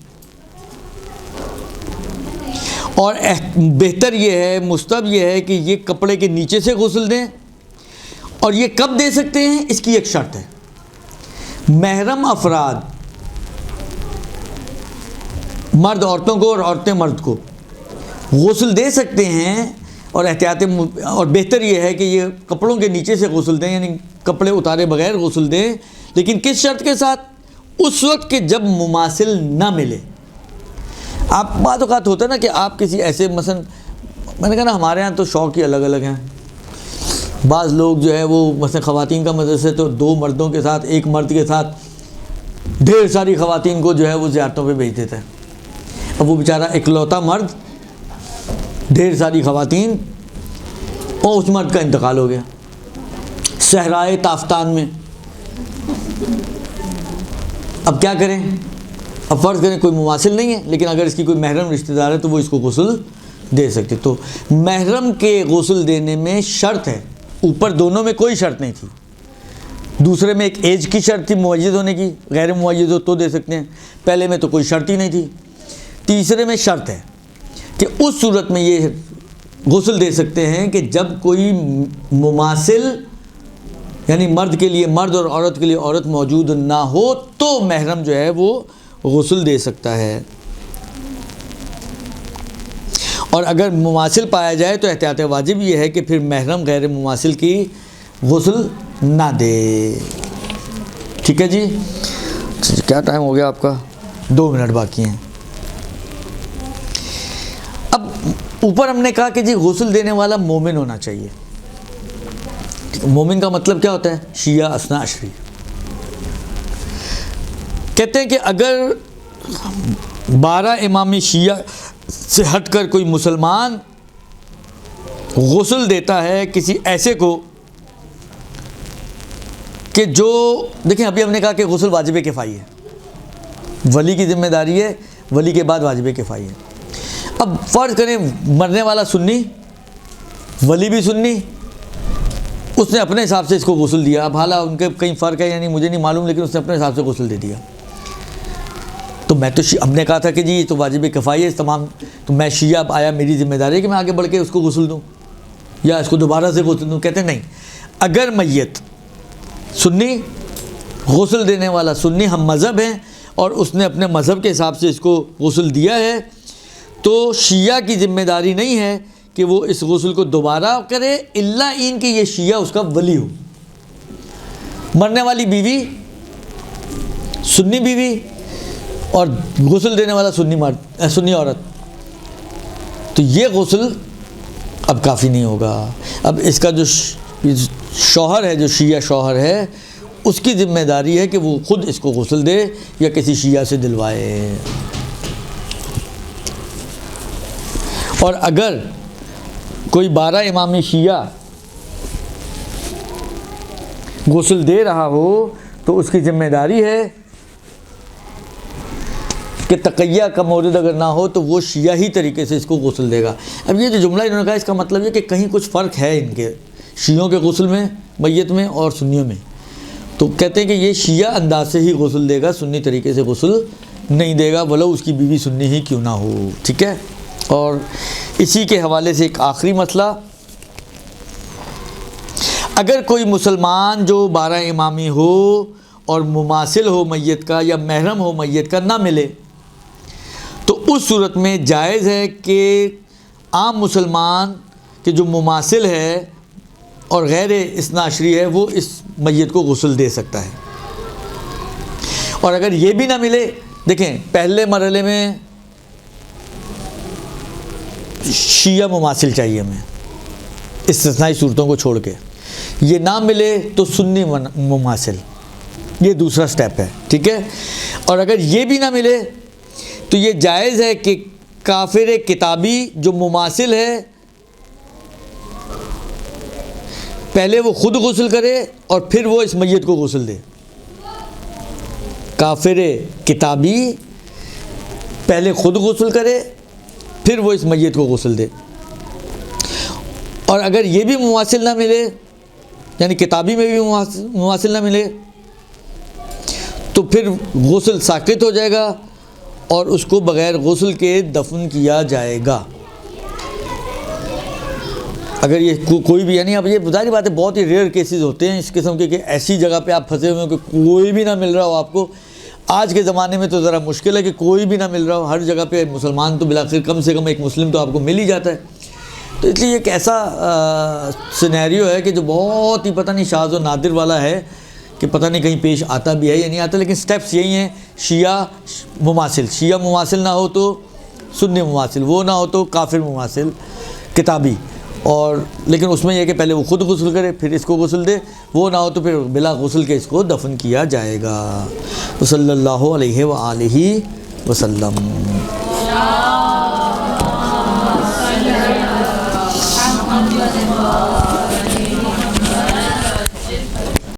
اور بہتر یہ ہے، مستحب یہ ہے کہ یہ کپڑے کے نیچے سے غسل دیں۔ اور یہ کب دے سکتے ہیں؟ اس کی ایک شرط ہے، محرم افراد مرد عورتوں کو اور عورتیں مرد کو غسل دے سکتے ہیں، اور اور بہتر یہ ہے کہ یہ کپڑوں کے نیچے سے غسل دیں، یعنی کپڑے اتارے بغیر غسل دیں، لیکن کس شرط کے ساتھ؟ اس وقت کہ جب مماثل نہ ملے۔ آپ بعض اوقات ہوتا ہے نا کہ آپ کسی ایسے، مثلا میں نے کہا نا ہمارے ہاں تو شوق ہی الگ الگ ہیں، بعض لوگ جو ہے وہ مثلا خواتین کا مدرسہ تو 2 مردوں کے ساتھ، ایک مرد کے ساتھ ڈھیر ساری خواتین کو جو ہے وہ زیارتوں پہ بھیج دیتا ہے۔ اب وہ بیچارہ اکلوتا مرد، ڈھیر ساری خواتین، اور اس مرد کا انتقال ہو گیا صحرائے تافتان میں۔ اب کیا کریں؟ اب فرض کریں کوئی مماثل نہیں ہے، لیکن اگر اس کی کوئی محرم رشتہ دار ہے تو وہ اس کو غسل دے سکتے۔ تو محرم کے غسل دینے میں شرط ہے، اوپر دونوں میں کوئی شرط نہیں تھی، دوسرے میں ایک ایج کی شرط تھی معید ہونے کی، غیر معید ہو تو دے سکتے ہیں، پہلے میں تو کوئی شرط ہی نہیں تھی، تیسرے میں شرط ہے کہ اس صورت میں یہ غسل دے سکتے ہیں کہ جب کوئی مماثل، یعنی مرد کے لیے مرد اور عورت کے لیے عورت موجود نہ ہو تو محرم جو ہے وہ غسل دے سکتا ہے۔ اور اگر مماثل پایا جائے تو احتیاط واجب یہ ہے کہ پھر محرم غیر مماثل کی غسل نہ دے، ٹھیک ہے جی؟ کیا ٹائم ہو گیا آپ کا؟ 2 منٹ باقی ہیں۔ اب اوپر ہم نے کہا کہ جی غسل دینے والا مومن ہونا چاہیے۔ مومن کا مطلب کیا ہوتا ہے؟ شیعہ اثنا عشری۔ کہتے ہیں کہ اگر 12 امامی شیعہ سے ہٹ کر کوئی مسلمان غسل دیتا ہے کسی ایسے کو کہ جو دیکھیں ابھی ہم نے کہا کہ غسل واجب کفائی ہے، ولی کی ذمہ داری ہے، ولی کے بعد واجب کفائی ہے۔ اب فرض کریں مرنے والا سنی، ولی بھی سنی، اس نے اپنے حساب سے اس کو غسل دیا، اب حالانکہ ان کے کہیں فرق ہے یعنی مجھے نہیں معلوم، لیکن اس نے اپنے حساب سے غسل دے دیا۔ تو میں تو ہم نے کہا تھا کہ جی یہ تو واجب کفائی ہے تمام، تو میں شیعہ اب آیا میری ذمہ داری ہے کہ میں آگے بڑھ کے اس کو غسل دوں یا اس کو دوبارہ سے غسل دوں۔ کہتے ہیں نہیں، اگر میت سنی، غسل دینے والا سنی ہم مذہب ہیں اور اس نے اپنے مذہب کے حساب سے اس کو غسل دیا ہے، تو شیعہ کی ذمہ داری نہیں ہے کہ وہ اس غسل کو دوبارہ کرے، الا ان کہ یہ شیعہ اس کا ولی ہو۔ مرنے والی بیوی سنی بیوی اور غسل دینے والا سنی عورت، تو یہ غسل اب کافی نہیں ہوگا۔ اب اس کا جو شوہر ہے، جو شیعہ شوہر ہے، اس کی ذمہ داری ہے کہ وہ خود اس کو غسل دے یا کسی شیعہ سے دلوائے۔ اور اگر کوئی 12 امامی شیعہ غسل دے رہا ہو تو اس کی ذمہ داری ہے کہ تقیہ کا مورد اگر نہ ہو تو وہ شیعہ ہی طریقے سے اس کو غسل دے گا۔ اب یہ جو جملہ انہوں نے کہا، اس کا مطلب یہ کہ کہیں کچھ فرق ہے ان کے شیعوں کے غسل میں، میت میں، اور سنیوں میں۔ تو کہتے ہیں کہ یہ شیعہ انداز سے ہی غسل دے گا، سنی طریقے سے غسل نہیں دے گا، ولو اس کی بیوی سنی ہی کیوں نہ ہو، ٹھیک ہے۔ اور اسی کے حوالے سے ایک آخری مسئلہ، اگر کوئی مسلمان جو 12 امامی ہو اور مماثل ہو میت کا یا محرم ہو میت کا نہ ملے، تو اس صورت میں جائز ہے کہ عام مسلمان کہ جو مماثل ہے اور غیر اثناعشری ہے وہ اس میت کو غسل دے سکتا ہے۔ اور اگر یہ بھی نہ ملے، دیکھیں پہلے مرحلے میں شیعہ مماثل چاہیے ہمیں، استثنائی صورتوں کو چھوڑ کے، یہ نہ ملے تو سنی مماثل، یہ دوسرا سٹیپ ہے، ٹھیک ہے۔ اور اگر یہ بھی نہ ملے تو یہ جائز ہے کہ کافر کتابی جو مماثل ہے پہلے وہ خود غسل کرے اور پھر وہ اس میت کو غسل دے۔ کافر کتابی پہلے خود غسل کرے پھر وہ اس میت کو غسل دے۔ اور اگر یہ بھی مماثل نہ ملے، یعنی کتابی میں بھی مماثل نہ ملے، تو پھر غسل ساقط ہو جائے گا اور اس کو بغیر غسل کے دفن کیا جائے گا۔ اگر یہ کوئی بھی، یعنی اب یہ ظاہری بات ہے بہت ہی ریئر کیسز ہوتے ہیں اس قسم کے کہ ایسی جگہ پہ آپ پھنسے ہوئے ہو کہ کوئی بھی نہ مل رہا ہو آپ کو۔ آج کے زمانے میں تو ذرا مشکل ہے کہ کوئی بھی نہ مل رہا ہو، ہر جگہ پہ مسلمان تو بلاخر کم سے کم ایک مسلم تو آپ کو مل ہی جاتا ہے۔ تو اس لیے ایک ایسا سینیریو ہے کہ جو بہت ہی پتہ نہیں شاذ و نادر والا ہے کہ پتہ نہیں کہیں پیش آتا بھی ہے یا نہیں آتا، لیکن سٹیپس یہی ہیں: شیعہ مماثل نہ ہو تو سنی مماثل، وہ نہ ہو تو کافر مماثل کتابی، اور لیکن اس میں یہ کہ پہلے وہ خود غسل کرے پھر اس کو غسل دے، وہ نہ ہو تو پھر بلا غسل کے اس کو دفن کیا جائے گا۔ صلی اللہ علیہ وآلہ وسلم۔